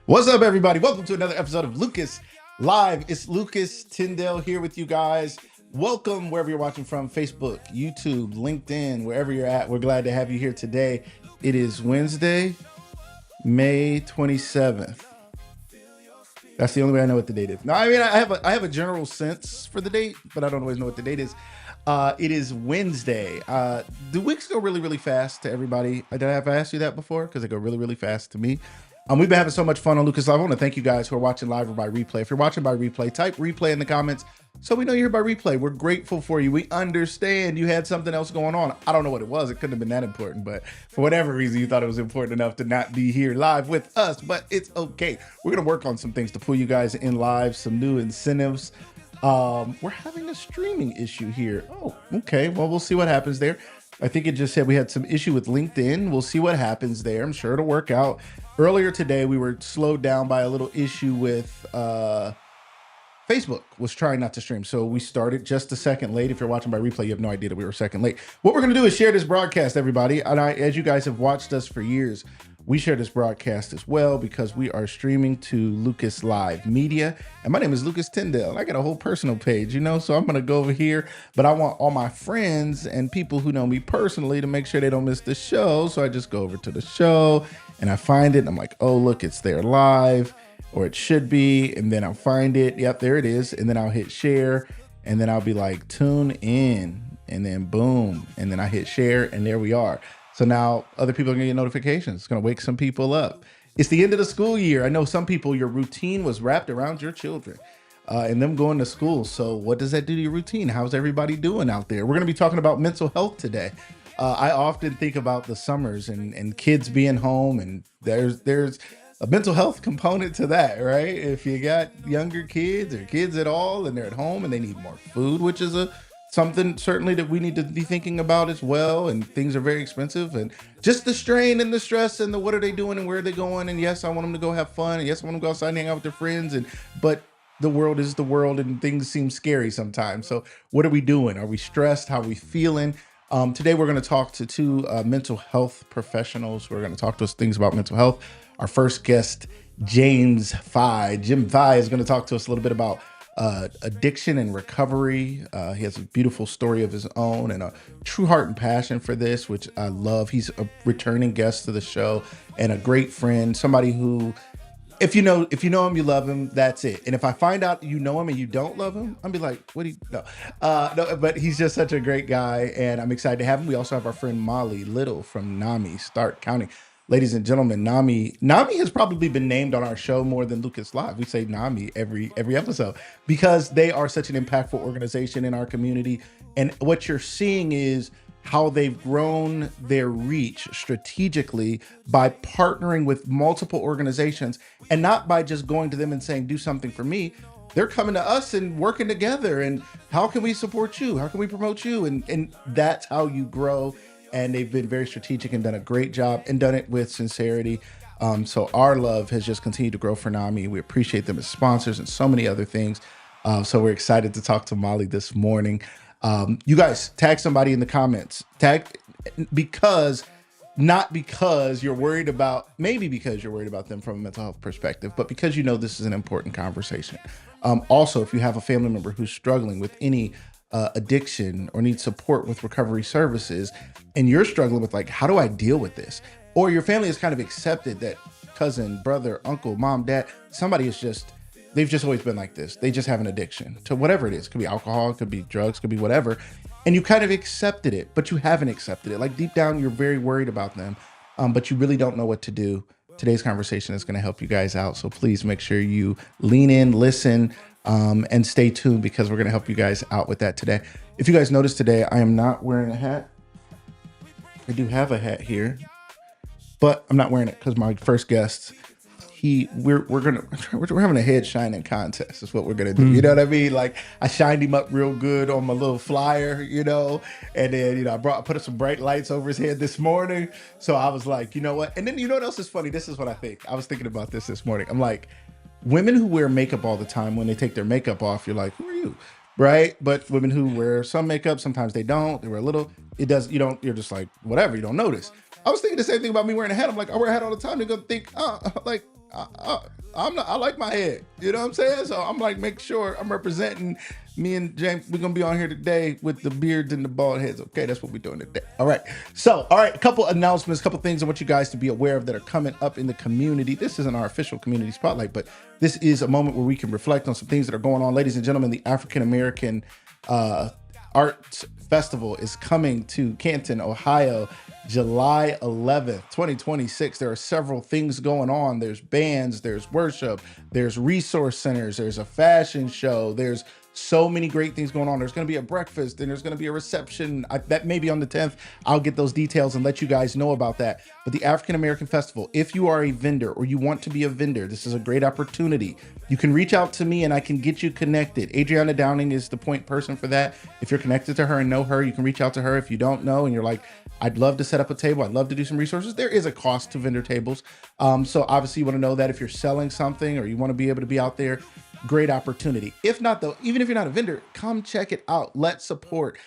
What's up, everybody? Welcome to another episode of Lucas Live. It's Lucas Tyndale here with you guys. Welcome wherever you're watching from, Facebook, YouTube, LinkedIn, wherever you're at. We're glad to have you here today. It is Wednesday, May 27th. That's the only way I know what the date is. No, I mean, I have a general sense for the date, but I don't always know what the date is. It is Wednesday. Do weeks go really, really fast to everybody? Did I have asked you that before? Because they go really, really fast to me. We've been having so much fun on Lucas Live. I want to thank you guys who are watching live or by replay. If you're watching by replay, type replay in the comments so we know you're here by replay. We're grateful for you. We understand you had something else going on. I don't know what it was. It couldn't have been that important, but for whatever reason, you thought it was important enough to not be here live with us, but it's okay. We're going to work on some things to pull you guys in live, some new incentives. We're having a streaming issue here. Oh, okay. Well, we'll see what happens there. I think it just said we had some issue with LinkedIn. We'll see what happens there. I'm sure it'll work out. Earlier today, we were slowed down by a little issue with Facebook was trying not to stream. So we started just a second late. If you're watching by replay, you have no idea that we were a second late. What we're going to do is share this broadcast, everybody. And as you guys have watched us for years, we share this broadcast as well because we are streaming to Lucas Live Media. And my name is Lucas Tyndale. I got a whole personal page, so I'm going to go over here. But I want all my friends and people who know me personally to make sure they don't miss the show. So I just go over to the show and I find it. And I'm like, oh, look, it's there live, or it should be. And then I'll find it. Yep, there it is. And then I'll hit share. And then I'll be like, tune in. And then boom. And then I hit share. And there we are. So now other people are going to get notifications. It's going to wake some people up. It's the end of the school year. I know some people, your routine was wrapped around your children and them going to school. So what does that do to your routine? How's everybody doing out there? We're going to be talking about mental health today. I often think about the summers and kids being home, and there's a mental health component to that, right? If you got younger kids or kids at all and they're at home and they need more food, which is something certainly that we need to be thinking about as well. And things are very expensive, and just the strain and the stress and the what are they doing and where are they going? And yes, I want them to go have fun. And yes, I want them to go outside and hang out with their friends. But the world is the world and things seem scary sometimes. So what are we doing? Are we stressed? How are we feeling? Today, we're going to talk to two mental health professionals. We're going to talk to us things about mental health. Our first guest, Jim Fye, is going to talk to us a little bit about addiction and recovery. He has a beautiful story of his own and a true heart and passion for this, which I love. He's a returning guest to the show and a great friend, somebody who, if you know him, you love him. That's it. And if I find out you know him and you don't love him, I'll be like, what do you know? No, but he's just such a great guy, and I'm excited to have him. We also have our friend Molly Little from NAMI Stark County. Ladies and gentlemen, NAMI has probably been named on our show more than Lucas Live. We say NAMI every episode because they are such an impactful organization in our community. And what you're seeing is how they've grown their reach strategically by partnering with multiple organizations, and not by just going to them and saying, do something for me. They're coming to us and working together. And how can we support you? How can we promote you? And that's how you grow. And they've been very strategic and done a great job and done it with sincerity. So our love has just continued to grow for NAMI. We appreciate them as sponsors and so many other things. So we're excited to talk to Molly this morning. You guys tag somebody in the comments. Not because you're worried about, maybe because you're worried about them from a mental health perspective, but because this is an important conversation. Also, if you have a family member who's struggling with any addiction or needs support with recovery services, and you're struggling with how do I deal with this? Or your family has kind of accepted that cousin, brother, uncle, mom, dad, somebody is they've just always been like this. They just have an addiction to whatever it is. It could be alcohol, it could be drugs, it could be whatever. And you kind of accepted it, but you haven't accepted it. Deep down, you're very worried about them, but you really don't know what to do. Today's conversation is going to help you guys out. So please make sure you lean in, listen, and stay tuned because we're going to help you guys out with that today. If you guys notice today, I am not wearing a hat. I do have a hat here, but I'm not wearing it because my first guest, we're having a head shining contest is what we're gonna do. You know what I mean? I shined him up real good on my little flyer, and then I put some bright lights over his head this morning. So I was like, you know what? And then you know what else is funny? This is what I think. I was thinking about this morning. I'm like, women who wear makeup all the time, when they take their makeup off, you're like, who are you? Right? But women who wear some makeup, sometimes they don't. They wear a little. You're just like, whatever. You don't notice. I was thinking the same thing about me wearing a hat. I'm like, I wear a hat all the time. They're gonna think, like, I'm not. I like my head. You know what I'm saying? So I'm like, make sure I'm representing. Me and James, we're gonna be on here today with the beards and the bald heads. Okay, that's what we're doing today. All right. So, all right, a couple announcements, a couple things I want you guys to be aware of that are coming up in the community. This isn't our official community spotlight, but this is a moment where we can reflect on some things that are going on. Ladies and gentlemen, the African American Arts Festival is coming to Canton, Ohio, July 11th, 2026. There are several things going on. There's bands, there's worship, there's resource centers, there's a fashion show, there's so many great things going on. There's going to be a breakfast and there's going to be a reception that may be on the 10th. I'll get those details and let you guys know about that. But the African American Festival, if you are a vendor or you want to be a vendor, this is a great opportunity. You can reach out to me and I can get you connected. Adriana Downing is the point person for that. If you're connected to her and know her, you can reach out to her. If you don't know and you're like, I'd love to set up a table, I'd love to do some resources, there is a cost to vendor tables. So obviously you want to know that if you're selling something or you want to be able to be out there, great opportunity. If not though, even if you're not a vendor, come check it out. Let's support.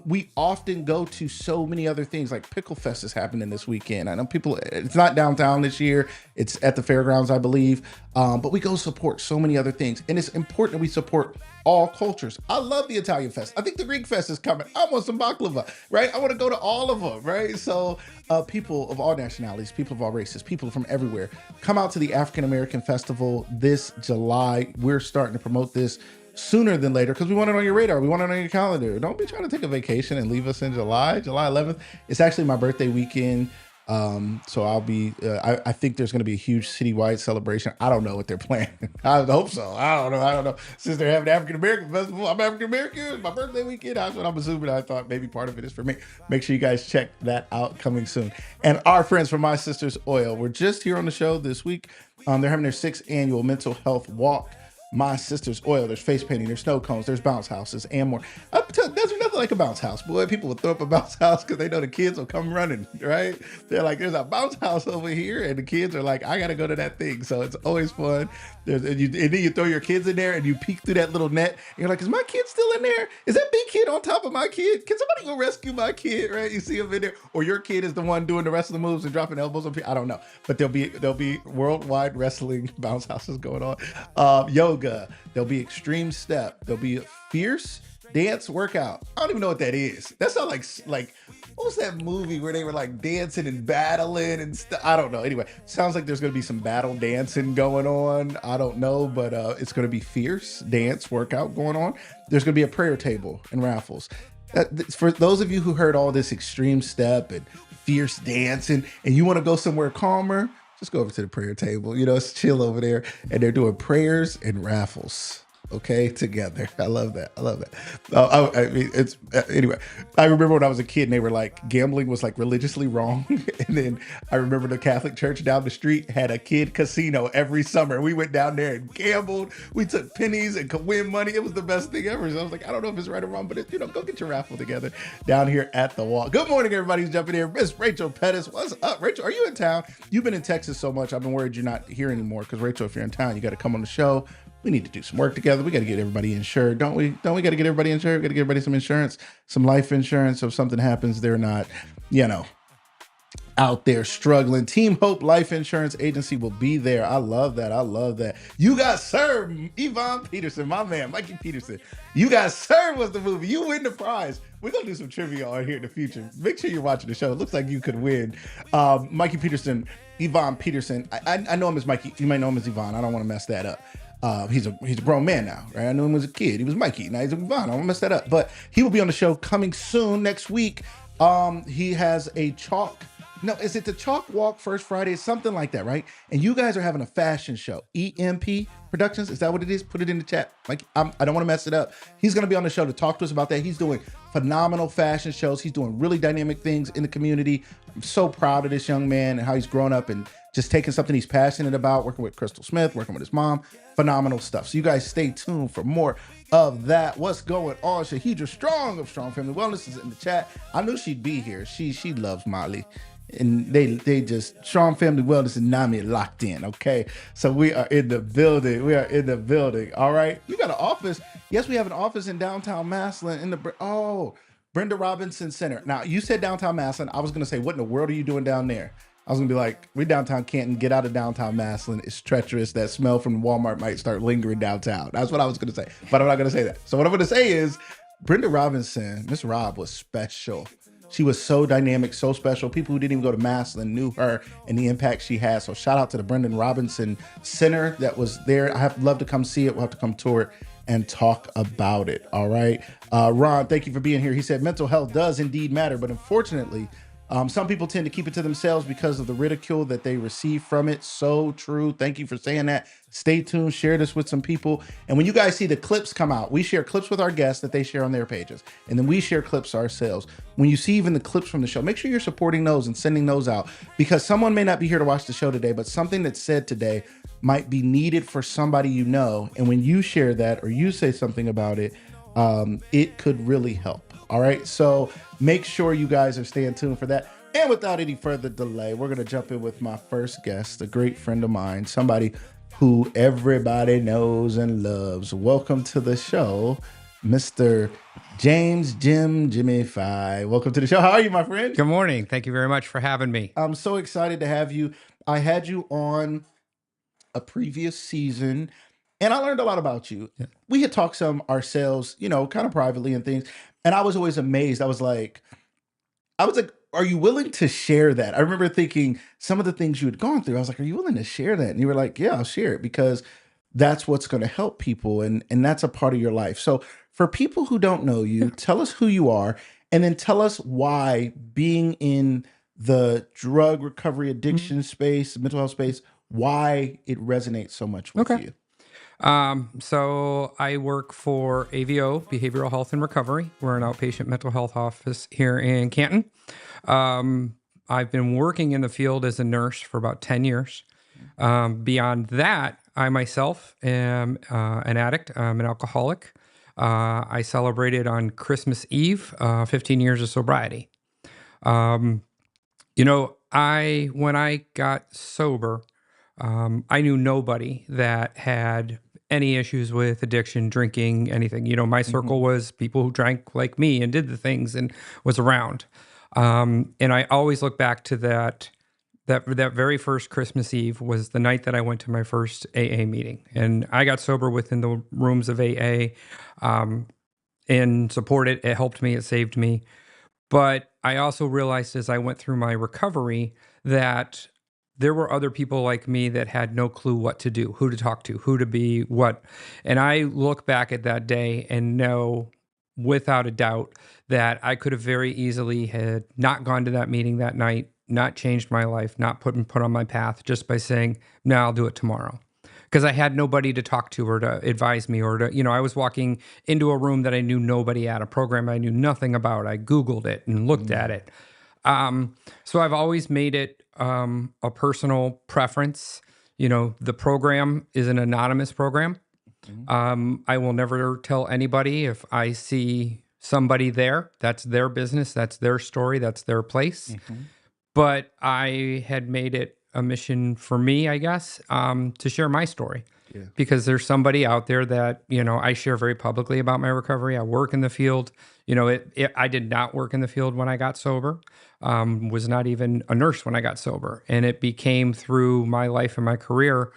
We often go to so many other things, like Pickle Fest is happening this weekend. I know people, it's not downtown this year. It's at the fairgrounds, I believe. But we go support so many other things. And it's important that we support all cultures. I love the Italian Fest. I think the Greek Fest is coming. I want some baklava, right? I want to go to all of them, right? So people of all nationalities, people of all races, people from everywhere, come out to the African American Festival this July. We're starting to promote this sooner than later because we want it on your radar. We want it on your calendar. Don't be trying to take a vacation and leave us in July 11th. It's actually my birthday weekend. So I'll be, I think there's going to be a huge citywide celebration. I don't know what they're planning. I hope so. I don't know. Since they're having African American Festival, I'm African American. It's my birthday weekend. That's what I'm assuming. I thought maybe part of it is for me. Make sure you guys check that out coming soon. And our friends from My Sister's Oil, we're just here on the show this week. They're having their 6th annual mental health walk. My Sister's Oil. There's face painting, there's snow cones, there's bounce houses, and more. There's nothing like a bounce house. Boy, people will throw up a bounce house because they know the kids will come running, right? They're like, there's a bounce house over here, and the kids are like, I got to go to that thing. So it's always fun. And then you throw your kids in there, and you peek through that little net, and you're like, is my kid still in there? Is that big kid on top of my kid? Can somebody go rescue my kid, right? You see him in there, or your kid is the one doing the rest of the moves and dropping elbows on people. I don't know. But there'll be worldwide wrestling bounce houses going on. Yoga. There'll be extreme step. There'll be fierce dance workout. I don't even know what that is. That sounds like what was that movie where they were like dancing and battling and stuff? I don't know. Anyway, sounds like there's going to be some battle dancing going on. I don't know, but it's going to be fierce dance workout going on. There's going to be a prayer table and raffles. For those of you who heard all this extreme step and fierce dancing and you want to go somewhere calmer, just go over to the prayer table. You know, it's chill over there. And they're doing prayers and raffles. Okay, together. I love that. I mean, it's anyway. I remember when I was a kid and they were like, gambling was like religiously wrong. And then I remember the Catholic church down the street had a kid casino every summer. We went down there and gambled. We took pennies and could win money. It was the best thing ever. So I was like, I don't know if it's right or wrong, but go get your raffle together down here at the wall. Good morning, everybody who's jumping here. Miss Rachel Pettis, what's up, Rachel? Are you in town? You've been in Texas so much. I've been worried you're not here anymore. Because Rachel, if you're in town, you got to come on the show. We need to do some work together. We got to get everybody insured, don't we? Don't we got to get everybody insured? We got to get everybody some insurance, some life insurance. So if something happens, they're not, out there struggling. Team Hope Life Insurance Agency will be there. I love that. You Got Served, Yvonne Peterson, my man, Mikey Peterson. You Got Served was the movie. You win the prize. We're going to do some trivia on here in the future. Make sure you're watching the show. It looks like you could win. Mikey Peterson, Yvonne Peterson. I know him as Mikey. You might know him as Yvonne. I don't want to mess that up. He's a grown man now, right? I knew him as a kid. He was Mikey. Now he's Yvonne. I don't want to mess that up. But he will be on the show coming soon next week. He has a chalk. No, is it the Chalk Walk First Friday? Something like that, right? And you guys are having a fashion show. EMP Productions, is that what it is? Put it in the chat. Like, I don't want to mess it up. He's going to be on the show to talk to us about that. He's doing phenomenal fashion shows. He's doing really dynamic things in the community. I'm so proud of this young man and how he's grown up and just taking something he's passionate about, working with Crystal Smith, working with his mom. Phenomenal stuff. So you guys stay tuned for more of that. What's going on? Shahidra Strong of Strong Family Wellness is in the chat. I knew she'd be here. She loves Molly. And they just Strong Family Wellness and NAMI locked in. Okay, so we are in the building. All right, you got an office. Yes, we have an office in downtown Massillon. Brenda Robinson Center. Now, you said downtown Massillon. I was going to say, what in the world are you doing down there? I was going to be like, we're downtown Canton. Get out of downtown Massillon. It's treacherous. That smell from Walmart might start lingering downtown. That's what I was going to say. But I'm not going to say that. So what I'm going to say is Brenda Robinson, Miss Rob, was special. She was so dynamic, so special. People who didn't even go to Massillon knew her and the impact she had. So shout out to the Brendan Robinson Center that was there. I have love to come see it. We'll have to come tour it and talk about it. All right. Ron, thank you for being here. He said mental health does indeed matter, but unfortunately, some people tend to keep it to themselves because of the ridicule that they receive from it. So true. Thank you for saying that. Stay tuned. Share this with some people. And when you guys see the clips come out, we share clips with our guests that they share on their pages. And then we share clips ourselves. When you see even the clips from the show, make sure you're supporting those and sending those out, because someone may not be here to watch the show today, but something that's said today might be needed for somebody you know. And when you share that or you say something about it, it could really help. All right. So make sure you guys are staying tuned for that. And without any further delay, we're going to jump in with my first guest, a great friend of mine, somebody who everybody knows and loves. Welcome to the show, Mr. James Jimmy Phi. Welcome to the show. How are you, my friend? Good morning. Thank you very much for having me. I'm so excited to have you. I had you on a previous season, and I learned a lot about you. Yeah. We had talked some ourselves, you know, kind of privately and things. And I was always amazed. I was like, are you willing to share that? I remember thinking some of the things you had gone through. I was like, are you willing to share that? And you were like, yeah, I'll share it, because that's what's going to help people. And that's a part of your life. So for people who don't know you, tell us who you are, and then tell us why being in the drug recovery addiction space, mental health space, why it resonates so much with you. So I work for AVO, Behavioral Health and Recovery. We're an outpatient mental health office here in Canton. I've been working in the field as a nurse for about 10 years. Beyond that, I myself am an addict. I'm an alcoholic. I celebrated on Christmas Eve 15 years of sobriety. When I got sober, I knew nobody that had any issues with addiction, drinking, anything. My circle was people who drank like me and did the things and was around. And I always look back to that very first Christmas Eve was the night that I went to my first AA meeting. And I got sober within the rooms of AA and supported. It helped me. It saved me. But I also realized as I went through my recovery that there were other people like me that had no clue what to do, who to talk to, who to be, what. And I look back at that day and know without a doubt that I could have very easily had not gone to that meeting that night, not changed my life, not put on my path just by saying, no, I'll do it tomorrow. Because I had nobody to talk to or to advise me or to, I was walking into a room that I knew nobody at, a program I knew nothing about. I Googled it and looked at it. So I've always made it a personal preference. The program is an anonymous program. I will never tell anybody if I see somebody there. That's their business. That's their story. That's their place. But I had made it a mission for me, I guess, to share my story. Yeah. Because there's somebody out there that, I share very publicly about my recovery. I work in the field. I did not work in the field when I got sober, was not even a nurse when I got sober. And it became through my life and my career,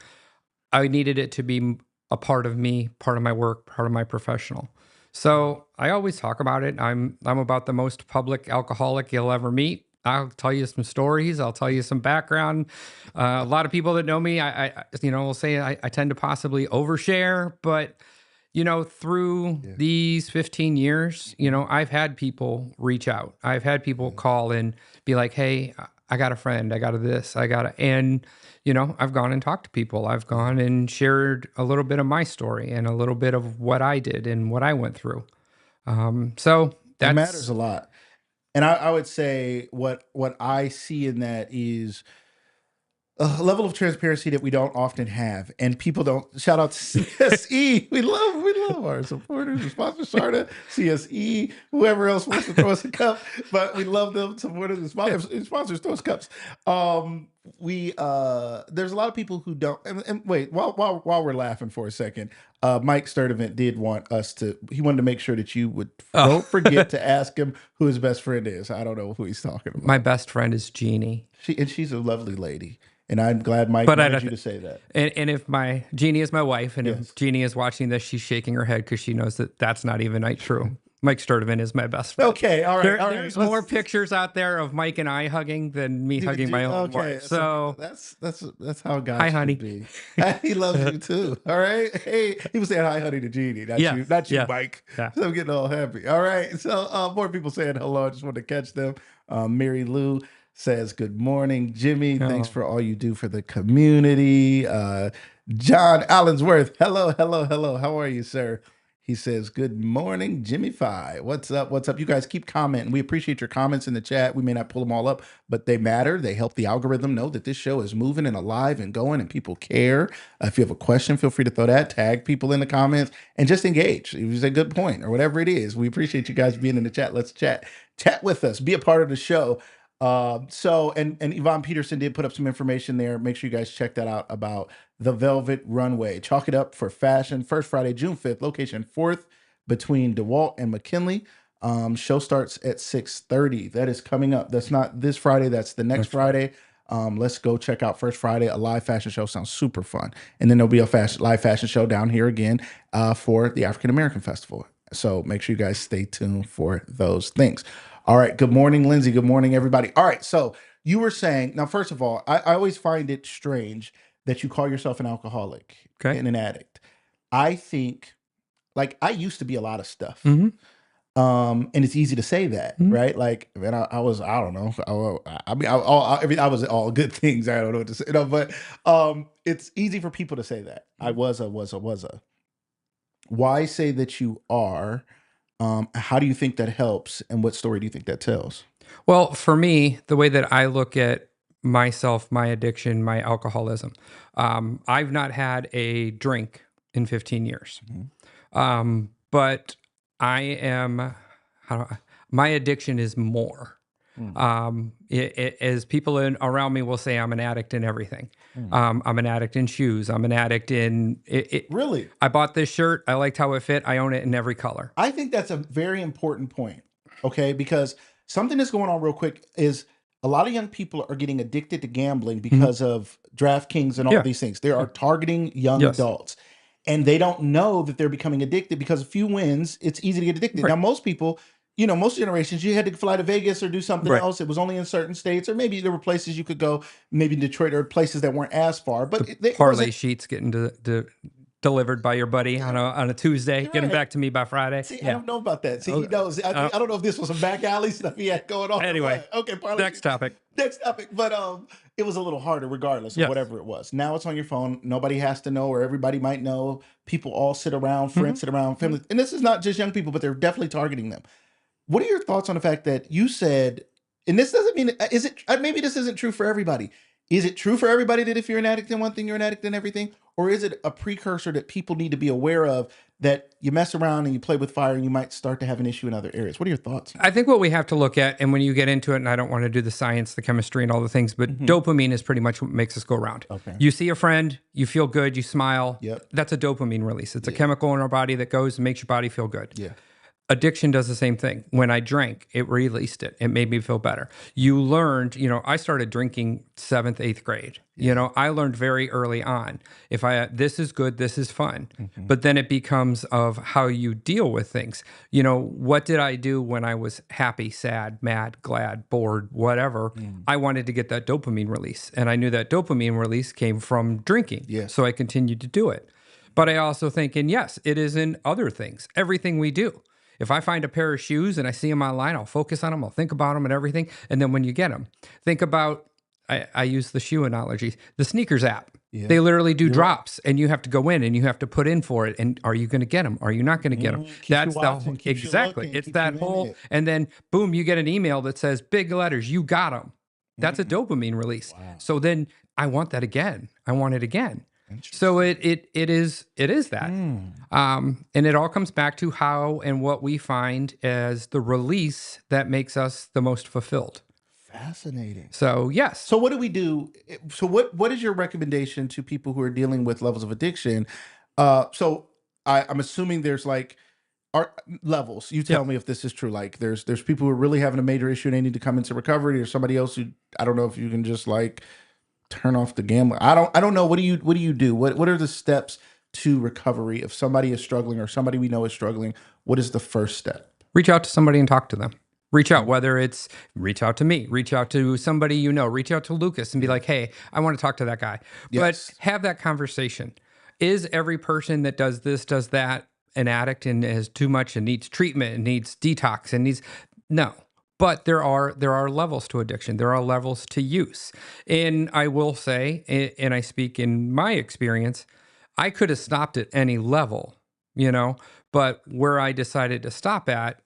I needed it to be a part of me, part of my work, part of my professional. So I always talk about it. I'm about the most public alcoholic you'll ever meet. I'll tell you some stories. I'll tell you some background. A lot of people that know me, I will say I tend to possibly overshare, but through these 15 years, I've had people reach out. I've had people call and be like, hey, I got a friend, I've gone and talked to people. I've gone and shared a little bit of my story and a little bit of what I did and what I went through. So that matters a lot. And I would say what I see in that is a level of transparency that we don't often have, and people don't. Shout out to CSE. We love our supporters, the sponsor, Sharda, CSE, whoever else wants to throw us a cup, but we love them supporters and sponsors throw us cups. there's a lot of people who don't. And wait, while we're laughing for a second, Mike Sturdivant did want us to. He wanted to make sure that you would Oh, don't forget to ask him who his best friend is. I don't know who he's talking my about. best friend is Jeannie. She's a lovely lady, and I'm glad Mike But I wanted don't, you to say that. and if my Jeannie is my wife, and Yes. if Jeannie is watching this, she's shaking her head because she knows that that's not even true. Mike Sturdivant is my best friend. Okay, all right, all right. There's more pictures out there of Mike and I hugging than me hugging my own wife. So That's how God hi, should honey. be. He loves you too. All right. Hey, he was saying hi, honey, to Jeannie, Yes, not you, yes, Mike. yeah. So I'm getting all happy. All right. So more people saying hello. I just wanted to catch them. Mary Lou says good morning, Jimmy. Thanks Oh. for all you do for the community. John Allensworth. Hello, hello, hello. How are you, sir? He says, good morning, Jimmy Fi. What's up? What's up? You guys keep commenting. We appreciate your comments in the chat. We may not pull them all up, but they matter. They help the algorithm know that this show is moving and alive and going and people care. If you have a question, feel free to throw that, tag people in the comments, and just engage. It was a good point or whatever it is. We appreciate you guys being in the chat. Let's chat. Chat with us. Be a part of the show. And Yvonne Peterson did put up some information there. Make sure you guys check that out about the Velvet Runway. Chalk it up for fashion. First Friday, June 5th, location 4th between DeWalt and McKinley. Show starts at 6:30. That is coming up. That's not this Friday. That's the next Friday. Let's go check out First Friday. A live fashion show sounds super fun. And then there'll be a live fashion show down here again for the African American Festival. So make sure you guys stay tuned for those things. All right. Good morning, Lindsay. Good morning, everybody. All right. So you were saying, now, first of all, I always find it strange that you call yourself an alcoholic Okay. and an addict. I think, like, I used to be a lot of stuff. Mm-hmm. And it's easy to say that, Mhm. right? Like, man, I was, I don't know. I was all good things. I don't know what to say, but it's easy for people to say that. I was a. Why say that you are? How do you think that helps? And what story do you think that tells? Well, for me, the way that I look at myself, my addiction, my alcoholism, I've not had a drink in 15 years. But I am, my addiction is more. As people around me will say, I'm an addict in everything. I'm an addict in shoes. I'm an addict in Really? I bought this shirt. I liked how it fit. I own it in every color. I think that's a very important point, okay? Because something that's going on real quick is a lot of young people are getting addicted to gambling because of DraftKings and all Yeah. these things. They are targeting young Yes. adults, and they don't know that they're becoming addicted because a few wins, it's easy to get addicted. Right. Now, most people, most generations, you had to fly to Vegas or do something Right. else. It was only in certain states, or maybe there were places you could go, maybe Detroit or places that weren't as far. But it Parlay wasn't. sheets getting delivered by your buddy on a Tuesday, You're getting right. back to me by Friday. See, I Yeah. don't know about that. See, he knows. I don't know if this was some back alley stuff he had going on. or Anyway, what. Okay, parlay. next topic. Next topic. But it was a little harder regardless of Yes. whatever it was. Now it's on your phone. Nobody has to know, or everybody might know. People all sit around, friends sit around, family. And this is not just young people, but they're definitely targeting them. What are your thoughts on the fact that you said, and this doesn't mean, is it, maybe this isn't true for everybody. Is it true for everybody that if you're an addict in one thing, you're an addict in everything? Or is it a precursor that people need to be aware of, that you mess around and you play with fire and you might start to have an issue in other areas? What are your thoughts? I think what we have to look at, and when you get into it, and I don't want to do the science, the chemistry, and all the things, but dopamine is pretty much what makes us go around. Okay. You see a friend, you feel good, you smile. Yep. That's a dopamine release. It's a chemical in our body that goes and makes your body feel good. Yeah. Addiction does the same thing. When I drank, it released it. It made me feel better. You learned, I started drinking 7th, 8th grade. I learned very early on, this is good, this is fun. But then it becomes of how you deal with things. What did I do when I was happy, sad, mad, glad, bored, whatever? I wanted to get that dopamine release. And I knew that dopamine release came from drinking. Yeah. So I continued to do it. But I also think, and yes, it is in other things, everything we do. If I find a pair of shoes and I see them online, I'll focus on them, I'll think about them and everything. And then when you get them, think about, I use the shoe analogy, the sneakers app. Yeah. They literally do drops and you have to go in and you have to put in for it. And are you going to get them? Are you not going to get them? That's the whole, exactly. It's that whole, and then boom, you get an email that says big letters, you got them. That's a dopamine release. Wow. So then I want that again. I want it again. So it is that. And it all comes back to how and what we find as the release that makes us the most fulfilled. Fascinating. So yes. So what do we do? So what is your recommendation to people who are dealing with levels of addiction? So I'm assuming there's like are levels. You tell Yep. me if this is true. Like there's people who are really having a major issue and they need to come into recovery, or somebody else who I don't know if you can just like turn off the gambling. I don't know. What do you do? What are the steps to recovery if somebody is struggling or somebody we know is struggling? What is the first step? Reach out to somebody and talk to them. Reach out, Okay. whether it's reach out to me, reach out to somebody you know, reach out to Lucas and be like, hey, I want to talk to that guy. But Yes. have that conversation. Is every person that does this, does that, an addict and has too much and needs treatment and needs detox and needs no. But there are levels to addiction. There are levels to use. And I will say, and I speak in my experience, I could have stopped at any level, but where I decided to stop at,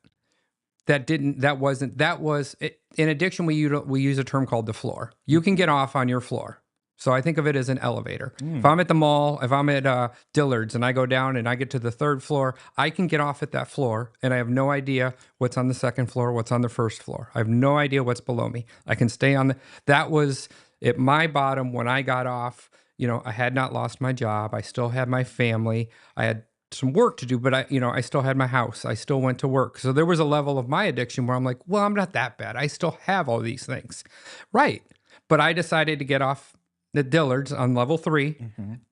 that was it. In addiction, we use a term called the floor. You can get off on your floor. So I think of it as an elevator. If I'm at the mall, if I'm at Dillard's and I go down and I get to the third floor, I can get off at that floor and I have no idea what's on the second floor, what's on the first floor. I have no idea what's below me. I can stay on that was at my bottom when I got off. I had not lost my job. I still had my family. I had some work to do, but I still had my house. I still went to work. So there was a level of my addiction where I'm like, well, I'm not that bad. I still have all these things. Right. But I decided to get off the Dillards on level 3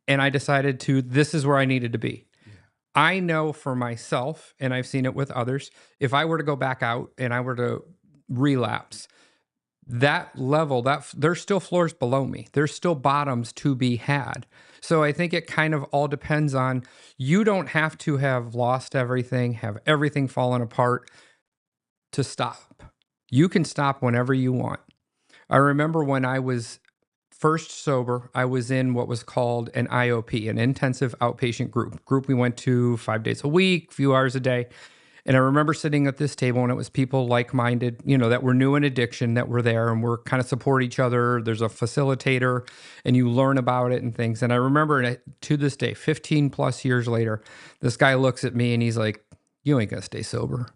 and I decided this is where I needed to be. Yeah. I know for myself, and I've seen it with others, if I were to go back out and I were to relapse, that level, there's still floors below me. There's still bottoms to be had. So I think it kind of all depends on, you don't have to have lost everything, have everything fallen apart to stop. You can stop whenever you want. I remember when I was first sober, I was in what was called an IOP, an intensive outpatient group we went to 5 days a week, few hours a day. And I remember sitting at this table and it was people like-minded, that were new in addiction that were there and we're kind of support each other. There's a facilitator and you learn about it and things. And I remember to this day, 15 plus years later, this guy looks at me and he's like, you ain't gonna stay sober.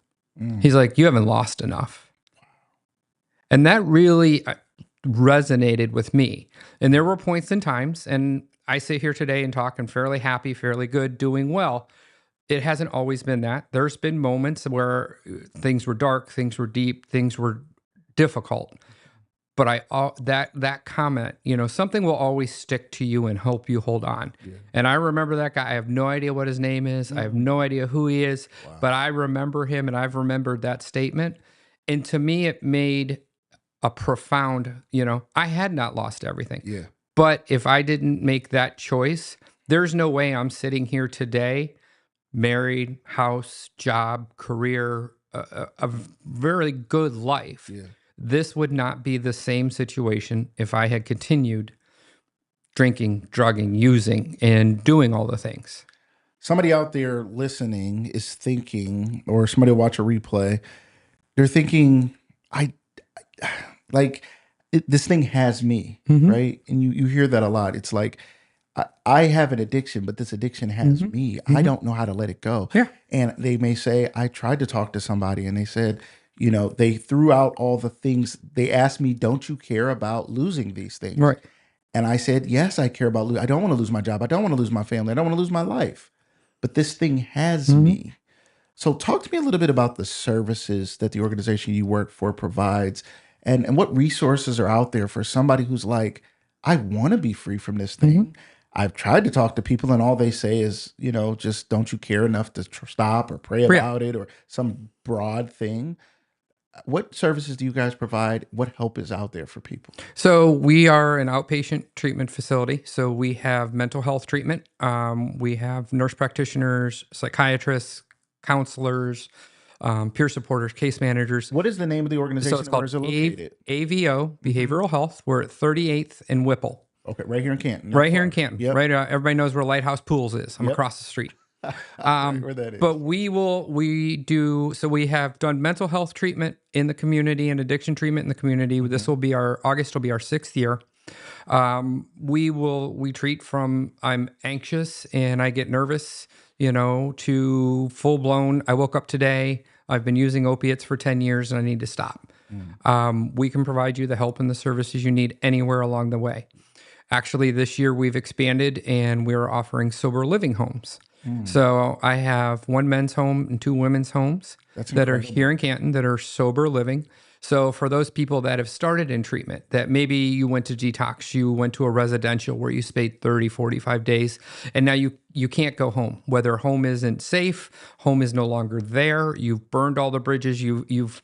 He's like, you haven't lost enough. And that really resonated with me. And there were points and times, and I sit here today and talk, and fairly happy, fairly good, doing well. It hasn't always been that. There's been moments where things were dark, things were deep, things were difficult. But that comment, something will always stick to you and help you hold on. Yeah. And I remember that guy. I have no idea what his name is. I have no idea who he is. Wow. But I remember him, and I've remembered that statement. And to me, it made a profound, I had not lost everything. Yeah. But if I didn't make that choice, there's no way I'm sitting here today, married, house, job, career, a very good life. Yeah. This would not be the same situation if I had continued drinking, drugging, using, and doing all the things. Somebody out there listening is thinking, or somebody will watch a replay, they're thinking, this thing has me, right? And you hear that a lot. It's like, I have an addiction, but this addiction has me. I don't know how to let it go. Yeah. And they may say, I tried to talk to somebody and they said, they threw out all the things. They asked me, don't you care about losing these things? Right. And I said, yes, I care about I don't want to lose my job. I don't want to lose my family. I don't want to lose my life. But this thing has me. So talk to me a little bit about the services that the organization you work for provides and what resources are out there for somebody who's like, I want to be free from this thing. I've tried to talk to people and all they say is, just don't you care enough to stop or pray about it or some broad thing. What services do you guys provide? What help is out there for people? So we are an outpatient treatment facility. So we have mental health treatment. We have nurse practitioners, psychiatrists, counselors, peer supporters, case managers. What is the name of the organization? So it's called AVO, Behavioral Health. We're at 38th and Whipple. Okay, right here in Canton. Right here in Canton. Yep. Right, everybody knows where Lighthouse Pools is. I'm across the street. Where that is. But we have done mental health treatment in the community and addiction treatment in the community. This will be August will be our 6th year. We treat from I'm anxious and I get nervous, to full blown. I woke up today. I've been using opiates for 10 years and I need to stop. We can provide you the help and the services you need anywhere along the way. Actually, this year we've expanded and we're offering sober living homes. So I have one men's home and two women's homes that are here in Canton that are sober living. So for those people that have started in treatment, that maybe you went to detox, you went to a residential where you stayed 30, 45 days, and now you can't go home. Whether home isn't safe, home is no longer there, you've burned all the bridges, you've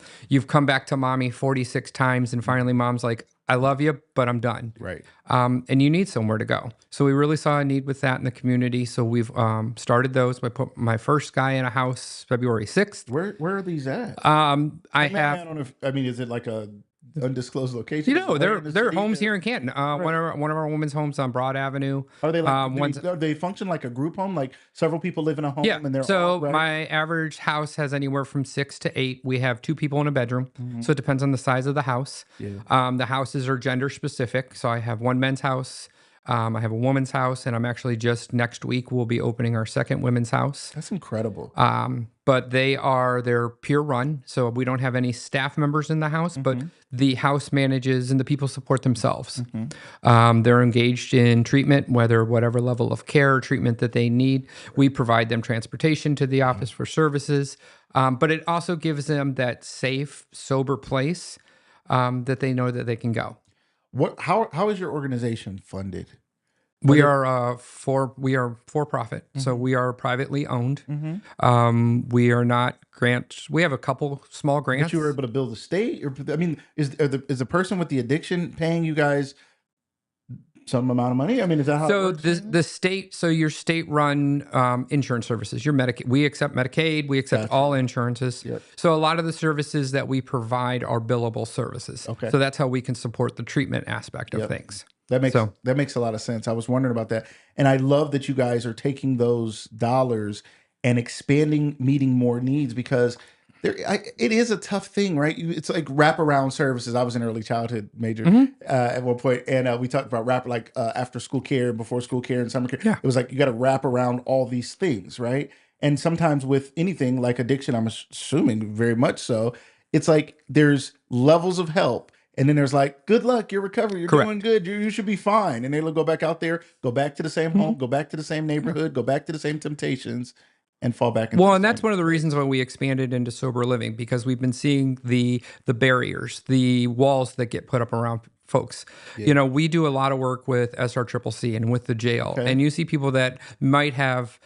come back to mommy 46 times, and finally mom's like, I love you, but I'm done. Right. And you need somewhere to go. So we really saw a need with that in the community. So we've started those. I put my first guy in a house February 6th. Where are these at? I I have, don't know if, I mean, is it like a undisclosed location? you Is it know, right in the they're city? homes here in Canton. One of our women's homes on Broad Avenue. Are they like, one's do they function like a group home? Like several people live in a home Yeah. and they're So all, right? my average house has anywhere from 6 to 8. We have 2 people in a bedroom. So it depends on the size of the house. Yeah. The houses are gender specific. So I have one men's house. I have a woman's house, and I'm actually just next week we'll be opening our second women's house. That's incredible. But they're peer run, so we don't have any staff members in the house, but the house manages and the people support themselves. They're engaged in treatment, whatever level of care or treatment that they need. We provide them transportation to the office for services, but it also gives them that safe, sober place that they know that they can go. How is your organization funded? We are for profit, so we are privately owned. We are not grants. We have a couple small grants. But you were able to build a state, or I mean, is the person with the addiction paying you guys some amount of money? I mean, is that how? So it works? the state, so your state-run insurance services, your Medicaid, we accept Medicaid, we accept all insurances. Yep. So a lot of the services that we provide are billable services. Okay. So that's how we can support the treatment aspect of things. That makes a lot of sense. I was wondering about that, and I love that you guys are taking those dollars and expanding, meeting more needs, because it is a tough thing, right? It's like wraparound services. I was an early childhood major at one point, and we talked about after school care, before school care, and summer care. Yeah. It was like you got to wrap around all these things, right? And sometimes with anything like addiction, I'm assuming very much so, it's like there's levels of help. And then there's like, good luck, your recovery, you're Correct. doing good, you should be fine. And they'll go back out there, go back to the same home, go back to the same neighborhood, go back to the same temptations, and fall back into Well, the and that's same one of the reasons why we expanded into sober living, because we've been seeing the barriers, the walls that get put up around folks. You know, we do a lot of work with SRCCC and with the jail, and you see people that might have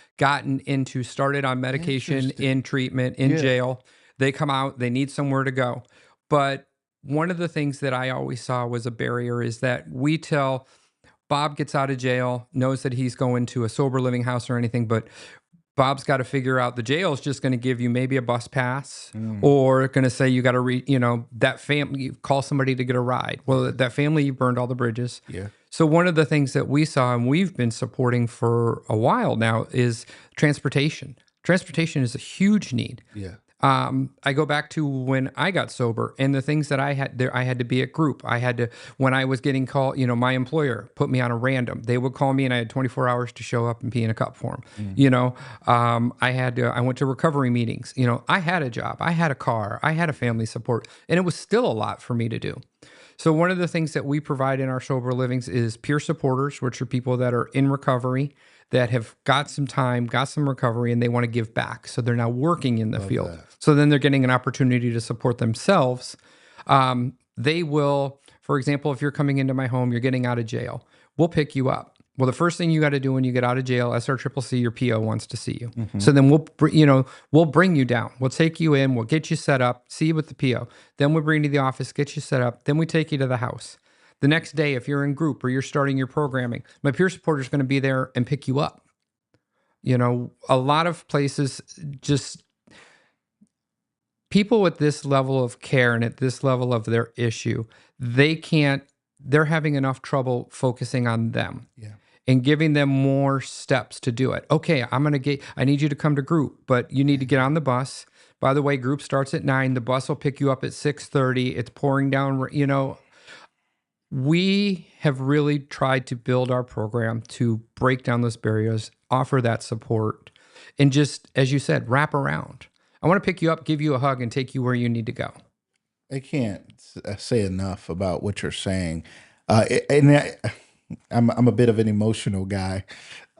started on medication, in treatment, in jail. They come out, they need somewhere to go. But one of the things that I always saw was a barrier is that we tell Bob gets out of jail, knows that he's going to a sober living house or anything, but Bob's got to figure out the jail is just going to give you maybe a bus pass or going to say you got to that family, you call somebody to get a ride. Well, that family, you burned all the bridges. Yeah. So one of the things that we saw and we've been supporting for a while now is transportation. Transportation is a huge need. Yeah. I go back to when I got sober and the things that I had there. I had to be at group. I had to, when I was getting called, my employer put me on a random. They would call me and I had 24 hours to show up and pee in a cup for them. I went to recovery meetings. I had a job, I had a car, I had a family support, and it was still a lot for me to do. So one of the things that we provide in our sober livings is peer supporters, which are people that are in recovery, that have got some time, got some recovery, and they want to give back. So they're now working in the field. So then they're getting an opportunity to support themselves. They will, for example, if you're coming into my home, you're getting out of jail, we'll pick you up. Well, the first thing you got to do when you get out of jail, SRCCC, your PO wants to see you. So then we'll bring you down. We'll take you in. We'll get you set up, see you with the PO. Then we'll bring you to the office, get you set up. Then we take you to the house. The next day, if you're in group or you're starting your programming, my peer supporter is going to be there and pick you up. A lot of places, just people with this level of care and at this level of their issue, they're having enough trouble focusing on them. Yeah. And giving them more steps to do it. Okay, I need you to come to group, but you need to get on the bus. By the way, group starts at 9. The bus will pick you up at 6:30. It's pouring down, We have really tried to build our program to break down those barriers, offer that support, and just, as you said, wrap around. I want to pick you up, give you a hug, and take you where you need to go. I can't say enough about what you're saying. I'm a bit of an emotional guy.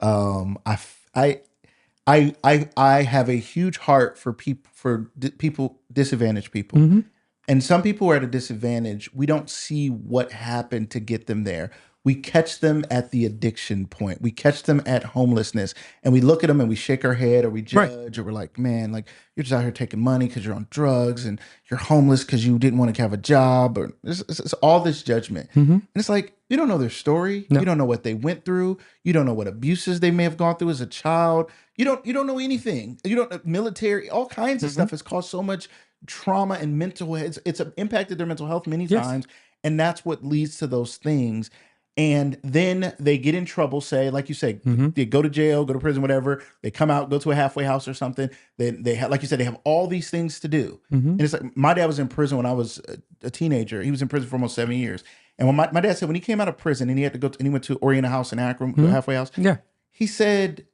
I f- I have a huge heart for people, disadvantaged people. Hmm. And some people are at a disadvantage. We don't see what happened to get them there. We catch them at the addiction point. We catch them at homelessness, and we look at them and we shake our head, or we Right. judge, or we're like, man, like you're just out here taking money because you're on drugs, and you're homeless because you didn't want to have a job, or it's all this judgment. Hmm. And it's like, you don't know their story. You No. don't know what they went through. You don't know what abuses they may have gone through as a child. You don't know anything. You don't know military, all kinds of Hmm. stuff has caused so much trauma and mental. It's impacted their mental health many Yes. times, and that's what leads to those things. And then they get in trouble, say, like you say, Hmm. they go to jail, go to prison, whatever. They come out, go to a halfway house or something. They have, like you said, they have all these things to do. Hmm. And it's like, my dad was in prison when I was a teenager. He was in prison for almost 7 years. And when my dad said, when he came out of prison and he had to go and he went to Oriental House in Akron, Hmm. halfway house, Yeah. he said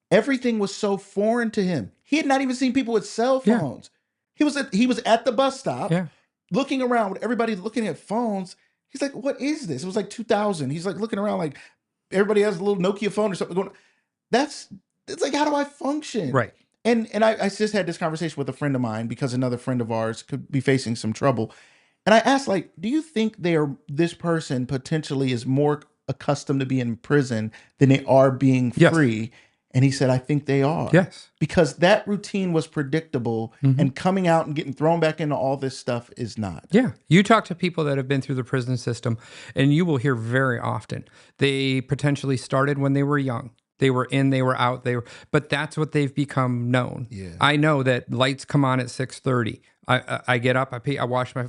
everything was so foreign to him. He had not even seen people with cell Yeah. phones. He was at the bus stop Yeah. looking around with everybody looking at phones. He's like, what is this? It was like 2000. He's like looking around like everybody has a little Nokia phone or something going. That's it's like, how do I function? Right. And I just had this conversation with a friend of mine because another friend of ours could be facing some trouble. And I asked, like, do you think this person potentially is more accustomed to being in prison than they are being Yes. free? And he said, I think they are. Yes. Because that routine was predictable, Hmm. and coming out and getting thrown back into all this stuff is not. Yeah. You talk to people that have been through the prison system, and you will hear very often they potentially started when they were young. They were in, they were out, but that's what they've become known. Yeah. I know that lights come on at 6:30. I get up, I pee, I brush my